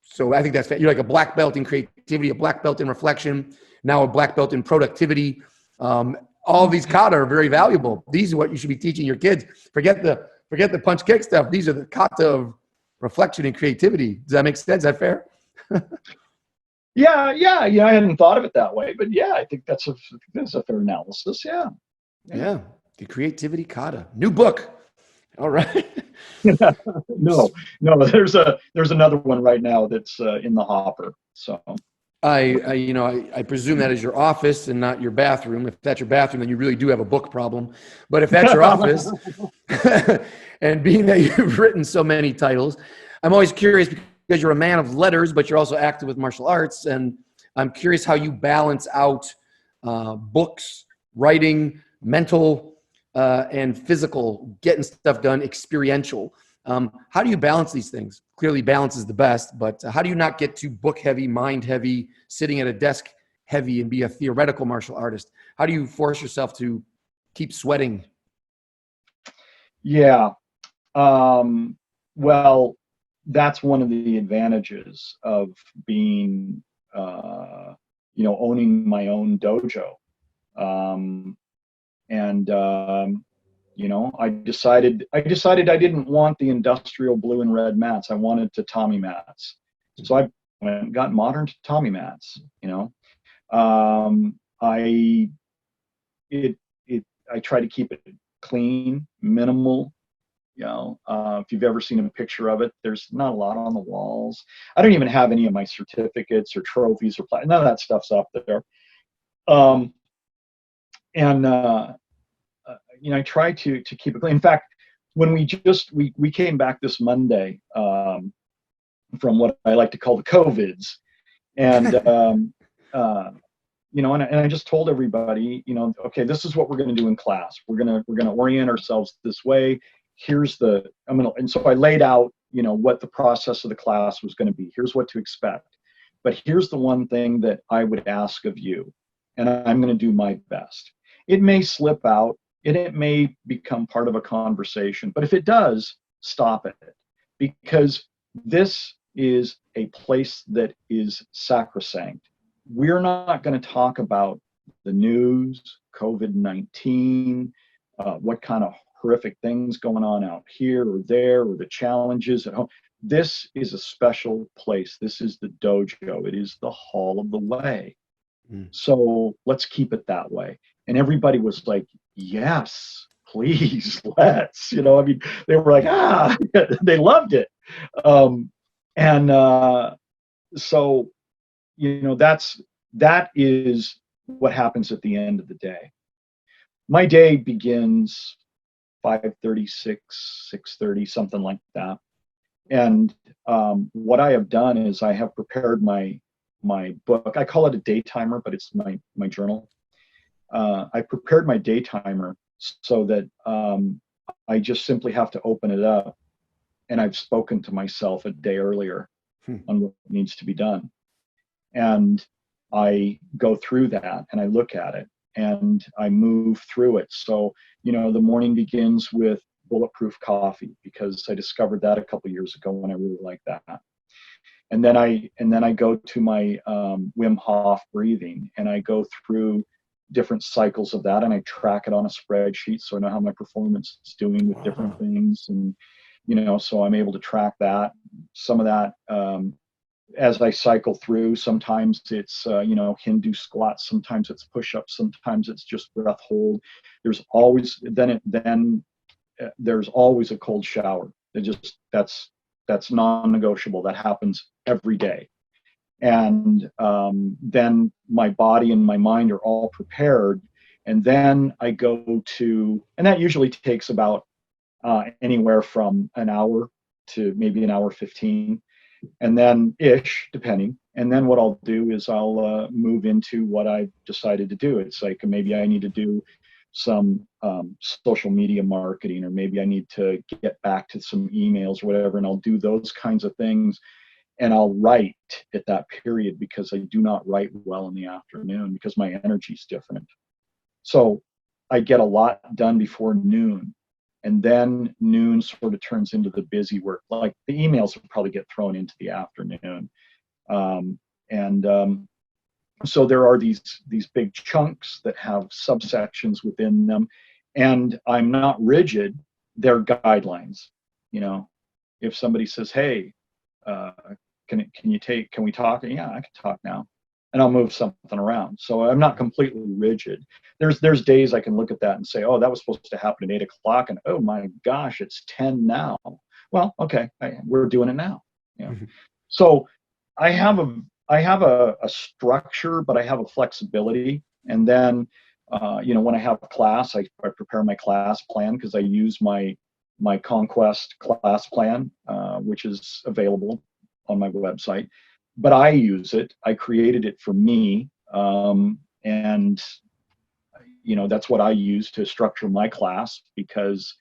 So I think that's, you're like a black belt in creativity, a black belt in reflection, now a black belt in productivity. All these kata are very valuable. These are what you should be teaching your kids. Forget the punch kick stuff. These are the kata of reflection and creativity. Does that make sense? Is that fair? Yeah. I hadn't thought of it that way, but yeah, I think that's a fair analysis. Yeah. The creativity kata. New book. All right. No. There's another one right now that's in the hopper. So I presume that is your office and not your bathroom. If that's your bathroom, then you really do have a book problem. But if that's your office, and being that you've written so many titles, I'm always curious, because you're a man of letters, but you're also active with martial arts, and I'm curious how you balance out books, writing, mental, and physical, getting stuff done, experiential. How do you balance these things? Clearly balance is the best, but how do you not get too book heavy, mind heavy, sitting at a desk heavy, and be a theoretical martial artist? How do you force yourself to keep sweating? Yeah. Well, that's one of the advantages of being, owning my own dojo. I decided I didn't want the industrial blue and red mats. I wanted tatami mats. So I went and got modern tatami mats. I try to keep it clean, minimal. If you've ever seen a picture of it, there's not a lot on the walls. I don't even have any of my certificates or trophies or none of that stuff's up there. I try to keep it clean. In fact, when we came back this Monday from what I like to call the COVIDs, and and I just told everybody, okay, this is what we're going to do in class. We're gonna orient ourselves this way. And so I laid out, what the process of the class was going to be. Here's what to expect, but here's the one thing that I would ask of you, and I'm going to do my best. It may slip out, and it may become part of a conversation, but if it does, stop it, because this is a place that is sacrosanct. We're not going to talk about the news, COVID-19, what kind of horrific things going on out here or there, or the challenges at home. This is a special place. This is the dojo. It is the hall of the way. So let's keep it that way. And everybody was like, yes, please, let's, I mean, they were like, they loved it. So, that is what happens at the end of the day. My day begins 5:30, 6:30, something like that. And what I have done is I have prepared my book. I call it a day timer, but it's my journal. I prepared my day timer so that I just simply have to open it up, and I've spoken to myself a day earlier on what needs to be done. And I go through that and I look at it and I move through it. So, the morning begins with bulletproof coffee, because I discovered that a couple of years ago when I really liked that. And then I go to my Wim Hof breathing, and I go through different cycles of that, and I track it on a spreadsheet so I know how my performance is doing with different things. And so I'm able to track that. Some of that as I cycle through, sometimes it's Hindu squats, sometimes it's push-ups, sometimes it's just breath hold. There's always there's always a cold shower. That's non-negotiable. That happens every day. And then my body and my mind are all prepared. And then I go to, and that usually takes about anywhere from an hour to maybe an hour 15, and then depending. And then what I'll do is I'll move into what I've decided to do. It's like maybe I need to do some social media marketing, or maybe I need to get back to some emails or whatever, and I'll do those kinds of things. And I'll write at that period, because I do not write well in the afternoon because my energy is different. So I get a lot done before noon. And then noon sort of turns into the busy work. Like the emails will probably get thrown into the afternoon. So there are these big chunks that have subsections within them. And I'm not rigid. They're guidelines. If somebody says, hey, can we talk? Yeah, I can talk now. And I'll move something around. So I'm not completely rigid. There's days I can look at that and say, oh, that was supposed to happen at 8:00, and oh my gosh, it's 10 now. Well, okay, we're doing it now. So I have a structure, but I have a flexibility. And then when I have a class, I prepare my class plan, because I use my Conquest class plan, which is available on my website. But I use it. I created it for me, and that's what I use to structure my class, because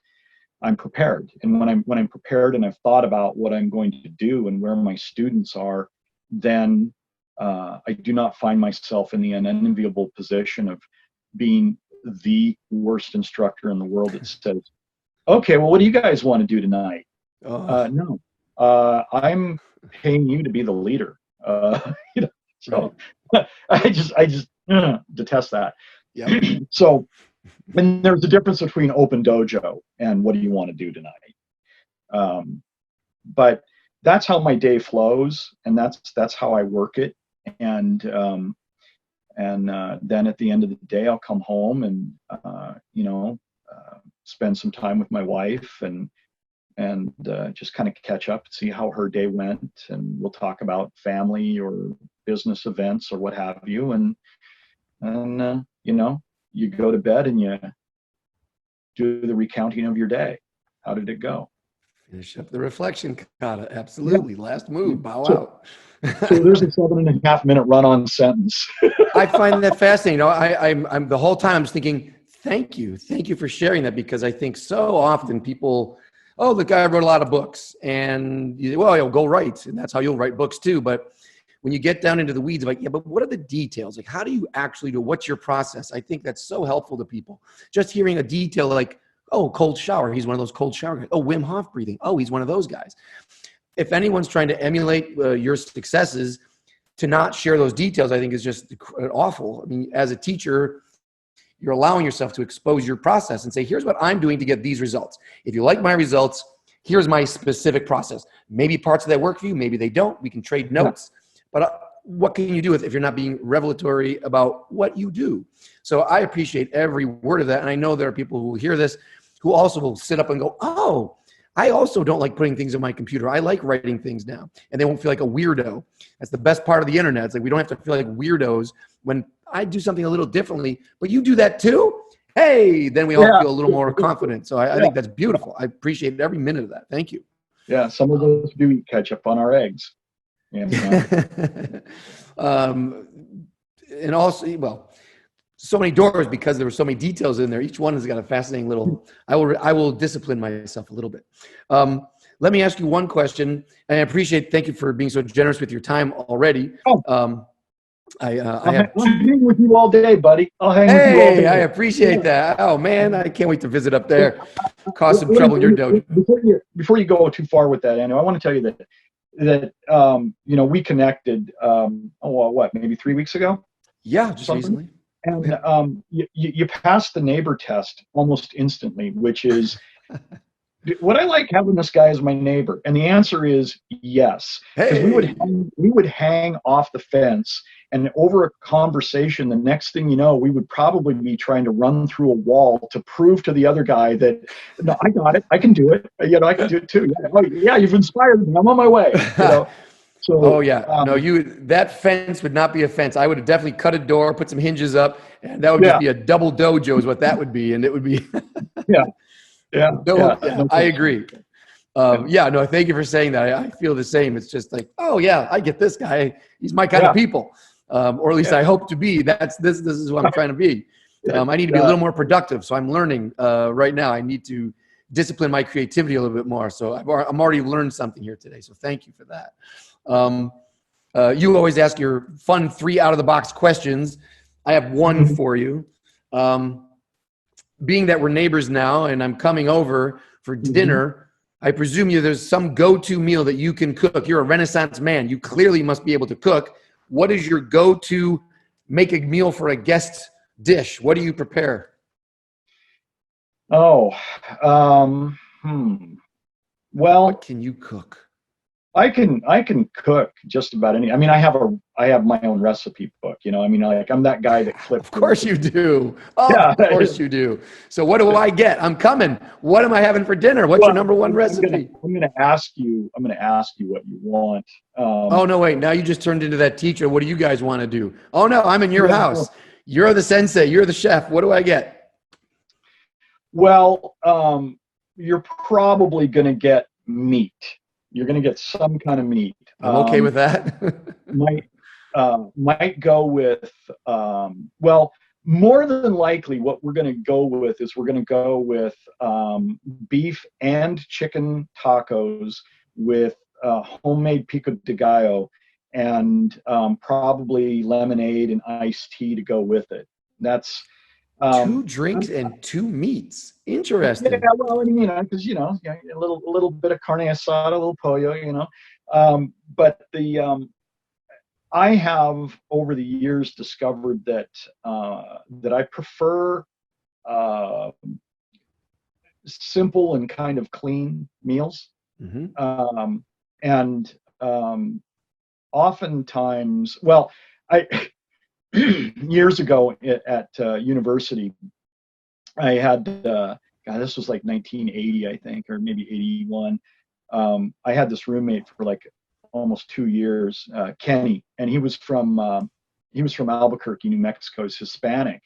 I'm prepared. And when I'm prepared and I've thought about what I'm going to do and where my students are, then I do not find myself in the unenviable position of being the worst instructor in the world that says, okay, well, what do you guys want to do tonight? No, I'm paying you to be the leader. So I just detest that. Yep. So, and there's a difference between open dojo and what do you want to do tonight. But that's how my day flows, and that's how I work it. And then at the end of the day, I'll come home and spend some time with my wife and just kind of catch up, see how her day went, and we'll talk about family or business events or what have you. And you go to bed and you do the recounting of your day. How did it go? Finish up the reflection kata. Absolutely. Yeah. Last move. Bow out. So there's a 7.5 minute run-on sentence. I find that fascinating. I'm the whole time I'm thinking, thank you for sharing that, because I think so often people, oh, the guy wrote a lot of books, and you'll go write, and that's how you'll write books too. But when you get down into the weeds, like, yeah, but what are the details? Like, how do you actually do? What's your process? I think that's so helpful to people. Just hearing a detail like, oh, cold shower. He's one of those cold shower guys. Oh, Wim Hof breathing. Oh, he's one of those guys. If anyone's trying to emulate your successes, to not share those details, I think is just awful. I mean, as a teacher, you're allowing yourself to expose your process and say, here's what I'm doing to get these results. If you like my results, here's my specific process. Maybe parts of that work for you, maybe they don't. We can trade notes. But what can you do if you're not being revelatory about what you do? So I appreciate every word of that. And I know there are people who hear this who also will sit up and go, oh, I also don't like putting things on my computer. I like writing things down. And they won't feel like a weirdo. That's the best part of the internet. It's like we don't have to feel like weirdos when I do something a little differently, but you do that too? Hey, then we all feel a little more confident. So I think that's beautiful. I appreciate every minute of that. Thank you. Yeah, some of us do eat ketchup on our eggs. And also, well, so many doors because there were so many details in there. Each one has got a fascinating little. I will discipline myself a little bit. Let me ask you one question, and I appreciate. Thank you for being so generous with your time already. I'll hang with you all day, buddy. I'll hang with you all day. I appreciate that. Oh man, I can't wait to visit up there. Cause some trouble in your dojo. Before you go too far with that, Ando, I want to tell you that we connected. Maybe 3 weeks ago? Yeah, just recently. And you passed the neighbor test almost instantly, which is, would I like having this guy as my neighbor? And the answer is yes. Because we would hang off the fence, and over a conversation, the next thing you know, we would probably be trying to run through a wall to prove to the other guy that, no, I got it, I can do it. I can do it too. Yeah, you've inspired me. I'm on my way. So, that fence would not be a fence. I would have definitely cut a door, put some hinges up, and that would just be a double dojo is what that would be. And it would be. I agree. Thank you for saying that. I feel the same. It's just like, oh yeah, I get this guy. He's my kind of people. Or at least I hope to be. This is what I'm trying to be. I need to be a little more productive. So I'm learning right now. I need to discipline my creativity a little bit more. So I'm already learned something here today. So thank you for that. You always ask your fun 3 out-of-the-box questions. I have one for you. Being that we're neighbors now and I'm coming over for dinner, I presume there's some go-to meal that you can cook. You're a Renaissance man. You clearly must be able to cook. What is your go-to make a meal for a guest dish? What do you prepare? Well, what can you cook? I can cook just about any. I mean, I have my own recipe book. I'm that guy that flips. Of course you do. Of course you do. So what do I get? I'm coming. What am I having for dinner? What's your number one recipe? I'm going to ask you what you want. Oh no, wait! Now you just turned into that teacher. What do you guys want to do? Oh no, I'm in your house. You're the sensei. You're the chef. What do I get? Well, you're probably going to get meat. You're going to get some kind of meat. I'm okay with that. might go with, more than likely what we're going to go with is beef and chicken tacos with homemade pico de gallo and probably lemonade and iced tea to go with it. That's 2 drinks and 2 meats. Interesting. Yeah, well, because a little bit of carne asada, a little pollo, but I have over the years discovered that I prefer simple and kind of clean meals, and oftentimes, years ago at university, I had, this was like 1980, I think, or maybe 81. I had this roommate for like almost 2 years, Kenny, and he was from Albuquerque, New Mexico. He's Hispanic,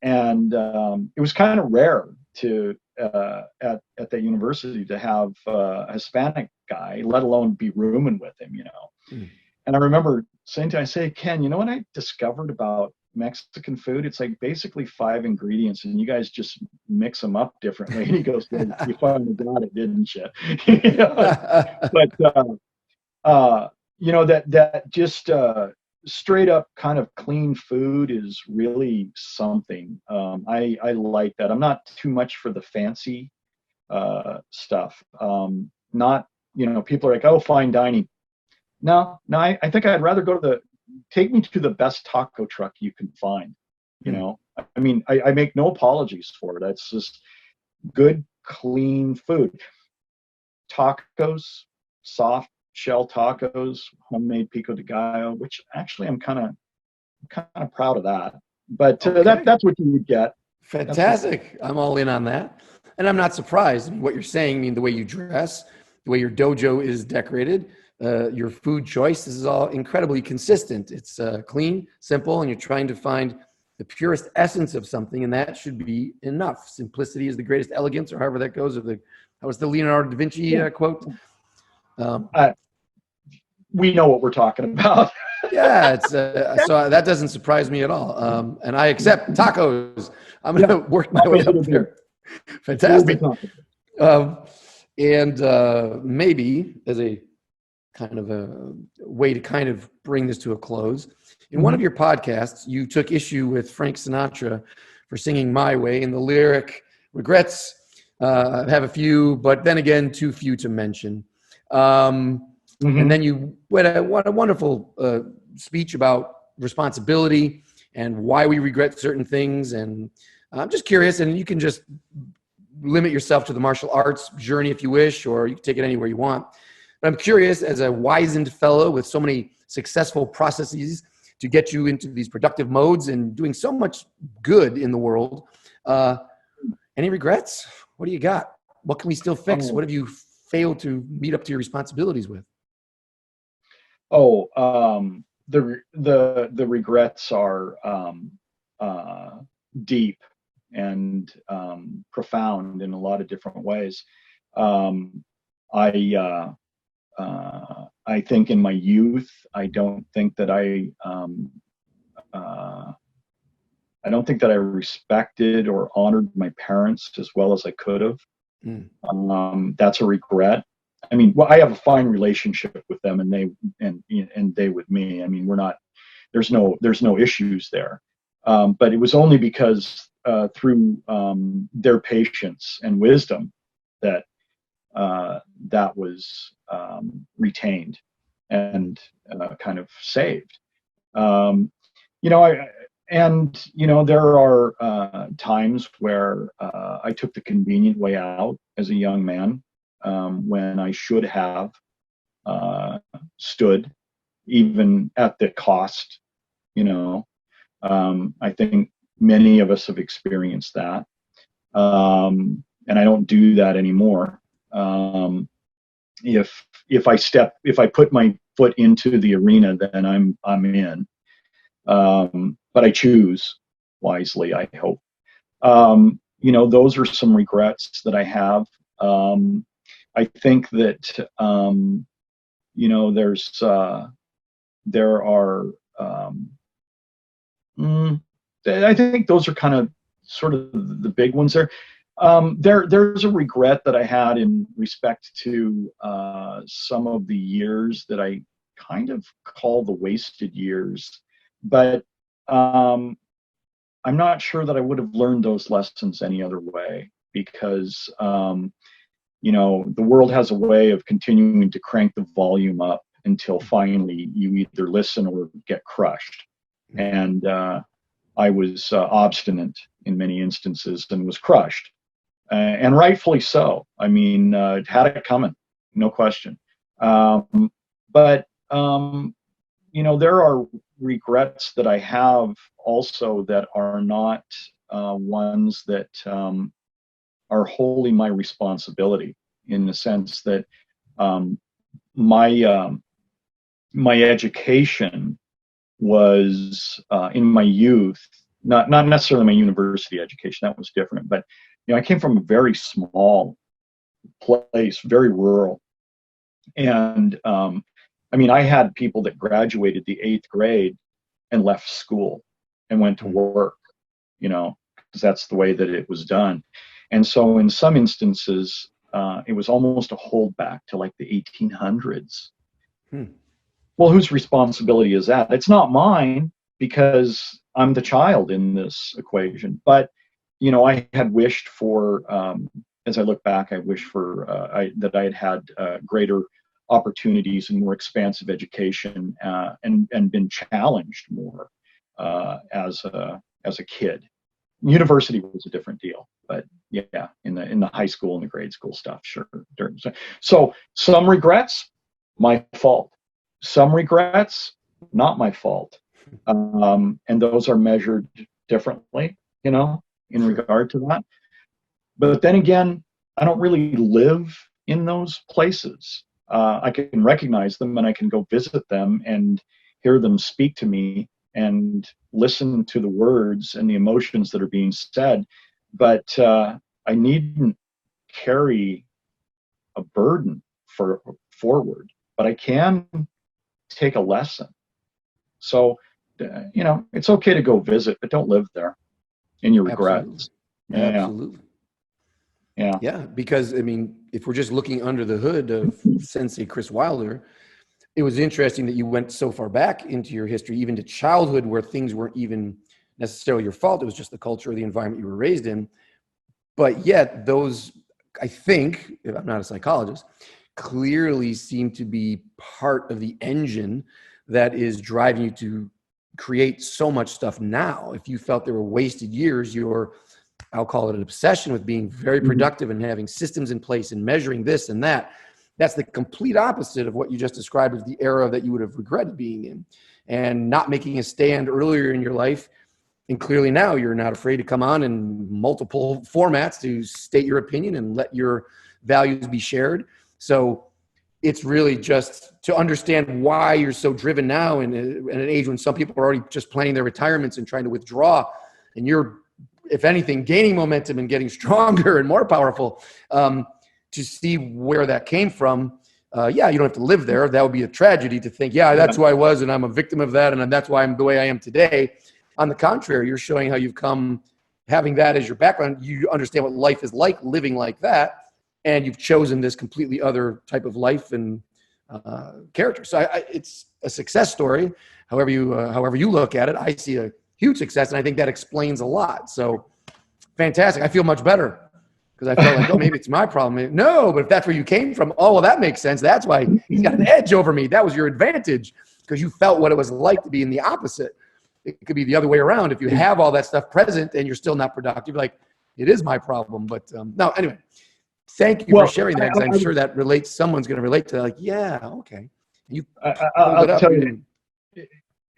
and it was kind of rare to at that university to have a Hispanic guy, let alone be rooming with him, And I remember saying to him, I say, Ken, you know what I discovered about Mexican food? It's like basically 5 ingredients, and you guys just mix them up differently. And he goes, well, you finally got it, didn't you? That just straight up kind of clean food is really something. I like that. I'm not too much for the fancy stuff. Not, people are like, oh, fine dining. No, I think I'd rather take me to the best taco truck you can find, I mean, I make no apologies for it. It's just good, clean food. Tacos, soft shell tacos, homemade pico de gallo, which actually I'm kind of proud of that. But Okay. that's what you would get. Fantastic. I'm all in on that. And I'm not surprised. I mean, what you're saying, I mean, the way you dress, the way your dojo is decorated, your food choice, this is all incredibly consistent. It's clean, simple, and you're trying to find the purest essence of something, and that should be enough. Simplicity is the greatest elegance, or however that goes, or that was the Leonardo da Vinci quote. We know what we're talking about. Yeah, it's so that doesn't surprise me at all. And I accept tacos. I'm going to work my way up there. Fantastic. And maybe as a kind of a way to kind of bring this to a close, in one of your podcasts, you took issue with Frank Sinatra for singing "My Way," and the lyric "regrets." I have a few, but then again, too few to mention. And then you what a wonderful speech about responsibility and why we regret certain things. And I'm just curious, and you can just limit yourself to the martial arts journey if you wish, or you can take it anywhere you want. But I'm curious, as a wizened fellow with so many successful processes to get you into these productive modes and doing so much good in the world, any regrets? What do you got? What can we still fix? What have you failed to meet up to your responsibilities with? The regrets are deep and profound in a lot of different ways. I think in my youth, I don't think that I respected or honored my parents as well as I could have. That's a regret. I mean, well, I have a fine relationship with them, and they with me. I mean, there's no issues there. But it was only because through their patience and wisdom that that was retained and kind of saved. There are times where I took the convenient way out as a young man, when I should have stood, even at the cost. I think many of us have experienced that, and I don't do that anymore. If I put my foot into the arena, then I'm in. But I choose wisely, I hope. Those are some regrets that I have. I think that I think those are kind of sort of the big ones there. There's a regret that I had in respect to some of the years that I kind of call the wasted years, but I'm not sure that I would have learned those lessons any other way, because the world has a way of continuing to crank the volume up until finally you either listen or get crushed. And I was obstinate in many instances and was crushed, and rightfully so. I mean, had it coming, no question. But there are regrets that I have also that are not ones that are wholly my responsibility, in the sense that my education was in my youth, not necessarily my university education, that was different, but I came from a very small place, very rural, and I had people that graduated the 8th grade and left school and went to work, because that's the way that it was done. And so in some instances, it was almost a holdback to like the 1800s. Well, whose responsibility is that? It's not mine, because I'm the child in this equation. But, I had wished for, as I look back, I wish for that I had greater opportunities and more expansive education, and been challenged more as a kid. University was a different deal, but yeah, in the high school and the grade school stuff, sure. So some regrets, my fault. Some regrets, not my fault. And those are measured differently, in regard to that. But then again, I don't really live in those places. I can recognize them and I can go visit them and hear them speak to me and listen to the words and the emotions that are being said. But I needn't carry a burden forward, but I can take a lesson. So, it's okay to go visit, but don't live there in your regrets. Absolutely. Yeah. Yeah, because I mean, if we're just looking under the hood of Sensei Kris Wilder, it was interesting that you went so far back into your history, even to childhood, where things weren't even necessarily your fault. It was just the culture or the environment you were raised in. But yet those, I think, if I'm not a psychologist, clearly seem to be part of the engine that is driving you to create so much stuff now. If you felt there were wasted years, I'll call it an obsession with being very productive and having systems in place and measuring this and that. That's the complete opposite of what you just described as the era that you would have regretted being in, and not making a stand earlier in your life. And clearly now you're not afraid to come on in multiple formats to state your opinion and let your values be shared. So it's really just to understand why you're so driven now in an age when some people are already just planning their retirements and trying to withdraw, and you're, if anything, gaining momentum and getting stronger and more powerful, to see where that came from. You don't have to live there. That would be a tragedy to think, that's who I was and I'm a victim of that and that's why I'm the way I am today. On the contrary, you're showing how you've come, having that as your background. You understand what life is like living like that, and you've chosen this completely other type of life and character. So it's a success story. However you look at it, I see a huge success, and I think that explains a lot. So fantastic. I feel much better because I felt like, maybe it's my problem. No, but if that's where you came from, well, that makes sense. That's why he's got an edge over me. That was your advantage because you felt what it was like to be in the opposite. It could be the other way around. If you have all that stuff present and you're still not productive, like, it is my problem. But no, anyway, thank you for sharing that, because I'm sure that relates. Someone's going to relate to that. Like, yeah, okay. I'll tell you,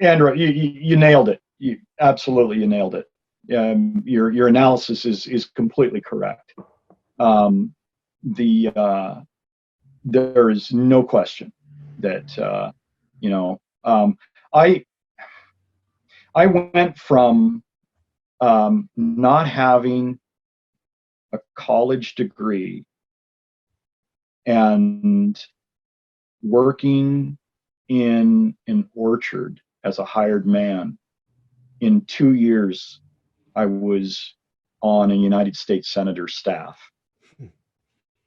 Andrew, you nailed it. You nailed it. Your analysis is completely correct. There is no question that I went from not having a college degree and working in an orchard as a hired man. In 2 years, I was on a United States Senator's staff.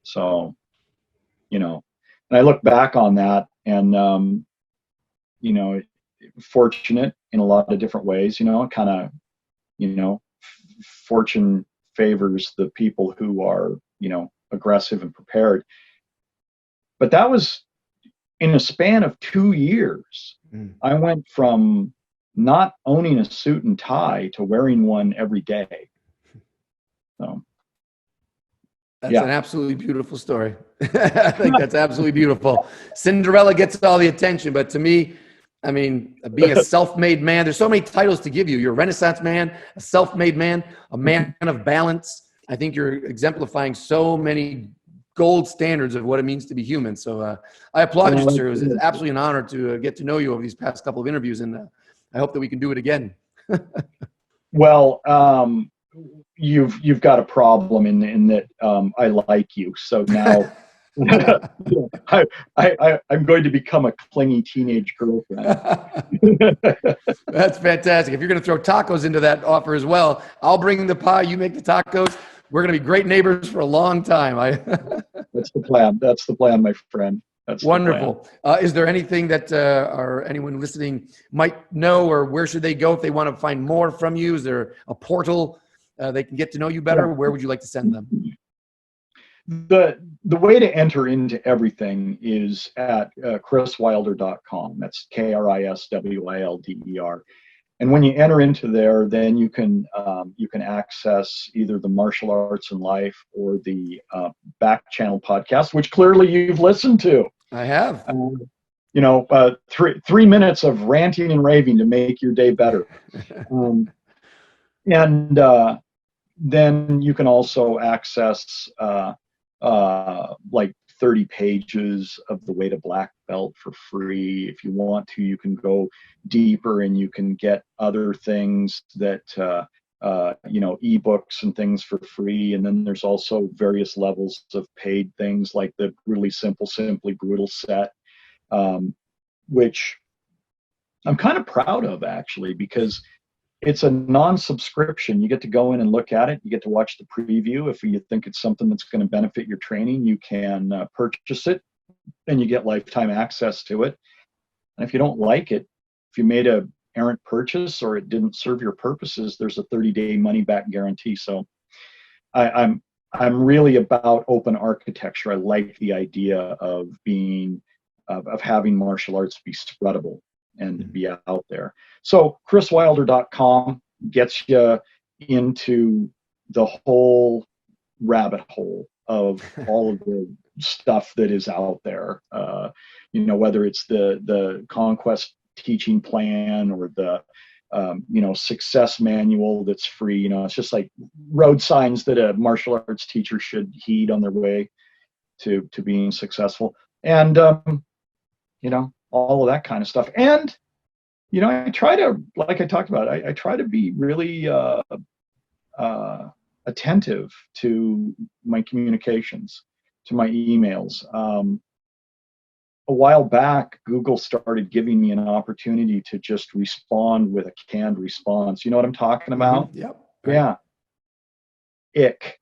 So, and I look back on that and, fortunate in a lot of different ways, kind of, fortune favors the people who are, aggressive and prepared. But that was in a span of 2 years. I went from not owning a suit and tie to wearing one every day. So that's an absolutely beautiful story. I think that's absolutely beautiful. Cinderella gets all the attention, but to me, I mean, being a self-made man, there's so many titles to give you. You're a Renaissance man, a self-made man, a man of balance. I think you're exemplifying so many gold standards of what it means to be human. So I applaud you, sir. It was absolutely an honor to get to know you over these past couple of interviews, and I hope that we can do it again. Well, you've got a problem in that I like you. So now I'm going to become a clingy teenage girlfriend. That's fantastic. If you're going to throw tacos into that offer as well, I'll bring the pie. You make the tacos. We're going to be great neighbors for a long time. That's the plan. That's the plan, my friend. That's wonderful. Is there anything that or anyone listening might know, or where should they go if they want to find more from you? Is there a portal they can get to know you better? Yeah. Where would you like to send them? The way to enter into everything is at kriswilder.com. That's KrisWilder. And when you enter into there, then you can access either the Martial Arts and Life or the Back Channel podcast, which clearly you've listened to. I have. 3 minutes of ranting and raving to make your day better. And then you can also access like 30 pages of the way to black belt for free. If you want to, you can go deeper and you can get other things that ebooks and things for free. And then there's also various levels of paid things like the really simple, simply brutal set, which I'm kind of proud of, actually, because it's a non-subscription. You get to go in and look at it. You get to watch the preview. If you think it's something that's going to benefit your training, you can purchase it, and you get lifetime access to it. And if you don't like it, if you made a errant purchase or it didn't serve your purposes, there's a 30-day money-back guarantee. So I'm really about open architecture. I like the idea of having martial arts be spreadable and be out there. So chriswilder.com gets you into the whole rabbit hole of all of the stuff that is out there. Whether it's the Conquest teaching plan or the success manual that's free. It's just like road signs that a martial arts teacher should heed on their way to being successful. And all of that kind of stuff. And, I try to, like I talked about, I try to be really attentive to my communications, to my emails. A while back, Google started giving me an opportunity to just respond with a canned response. You know what I'm talking about? Mm-hmm. Yep. Yeah. Ick.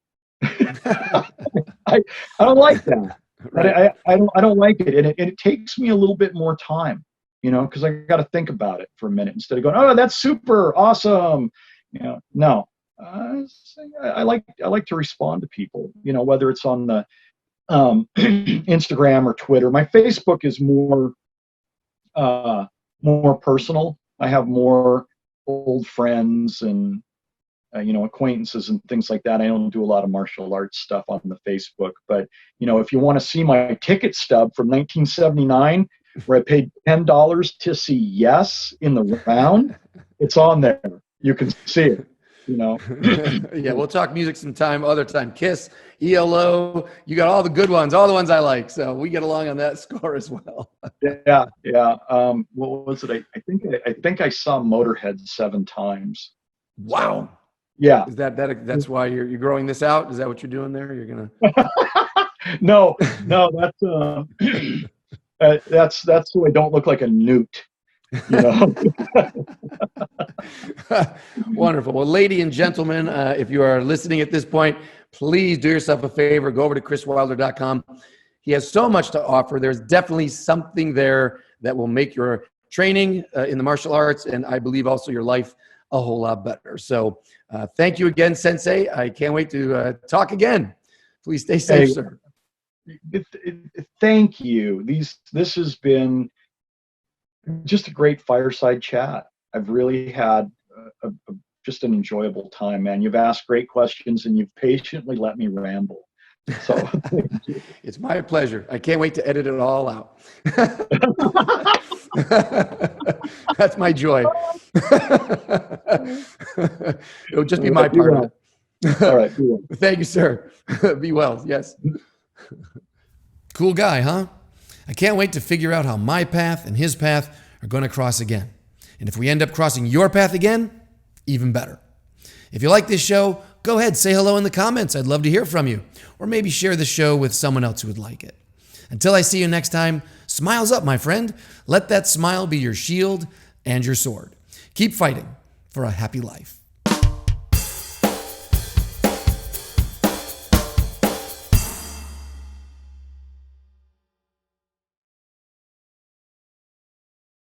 I don't like that. Right. I don't like it, and it takes me a little bit more time, because I got to think about it for a minute instead of going, oh, that's super awesome. No, I like to respond to people, whether it's on the Instagram or Twitter. My Facebook is more personal. I have more old friends and acquaintances and things like that. I don't do a lot of martial arts stuff on the Facebook, but if you want to see my ticket stub from 1979, where I paid $10 to see Yes in the round, it's on there. You can see it. Yeah, we'll talk music other time. Kiss, ELO, you got all the good ones, all the ones I like. So we get along on that score as well. Yeah. What was it? I think I saw Motorhead 7 times. Wow. So, yeah. Is that's why you're growing this out? Is that what you're doing there? You're gonna? No, that's so I don't look like a newt. Wonderful. Well, ladies and gentlemen, if you are listening at this point, please do yourself a favor. Go over to chriswilder.com. He has so much to offer. There's definitely something there that will make your training in the martial arts, and I believe also your life, a whole lot better. So thank you again, Sensei. I can't wait to talk again. Please stay safe, sir. Thank you. This has been just a great fireside chat. I've really had just an enjoyable time, man. You've asked great questions and you've patiently let me ramble. So thank you. It's my pleasure. I can't wait to edit it all out. That's my joy. It'll just be my part of it. All right. Be well. Thank you, sir. Be well. Yes. Cool guy, huh? I can't wait to figure out how my path and his path are going to cross again. And if we end up crossing your path again, even better. If you like this show, go ahead, say hello in the comments. I'd love to hear from you. Or maybe share the show with someone else who would like it. Until I see you next time, smiles up, my friend. Let that smile be your shield and your sword. Keep fighting for a happy life.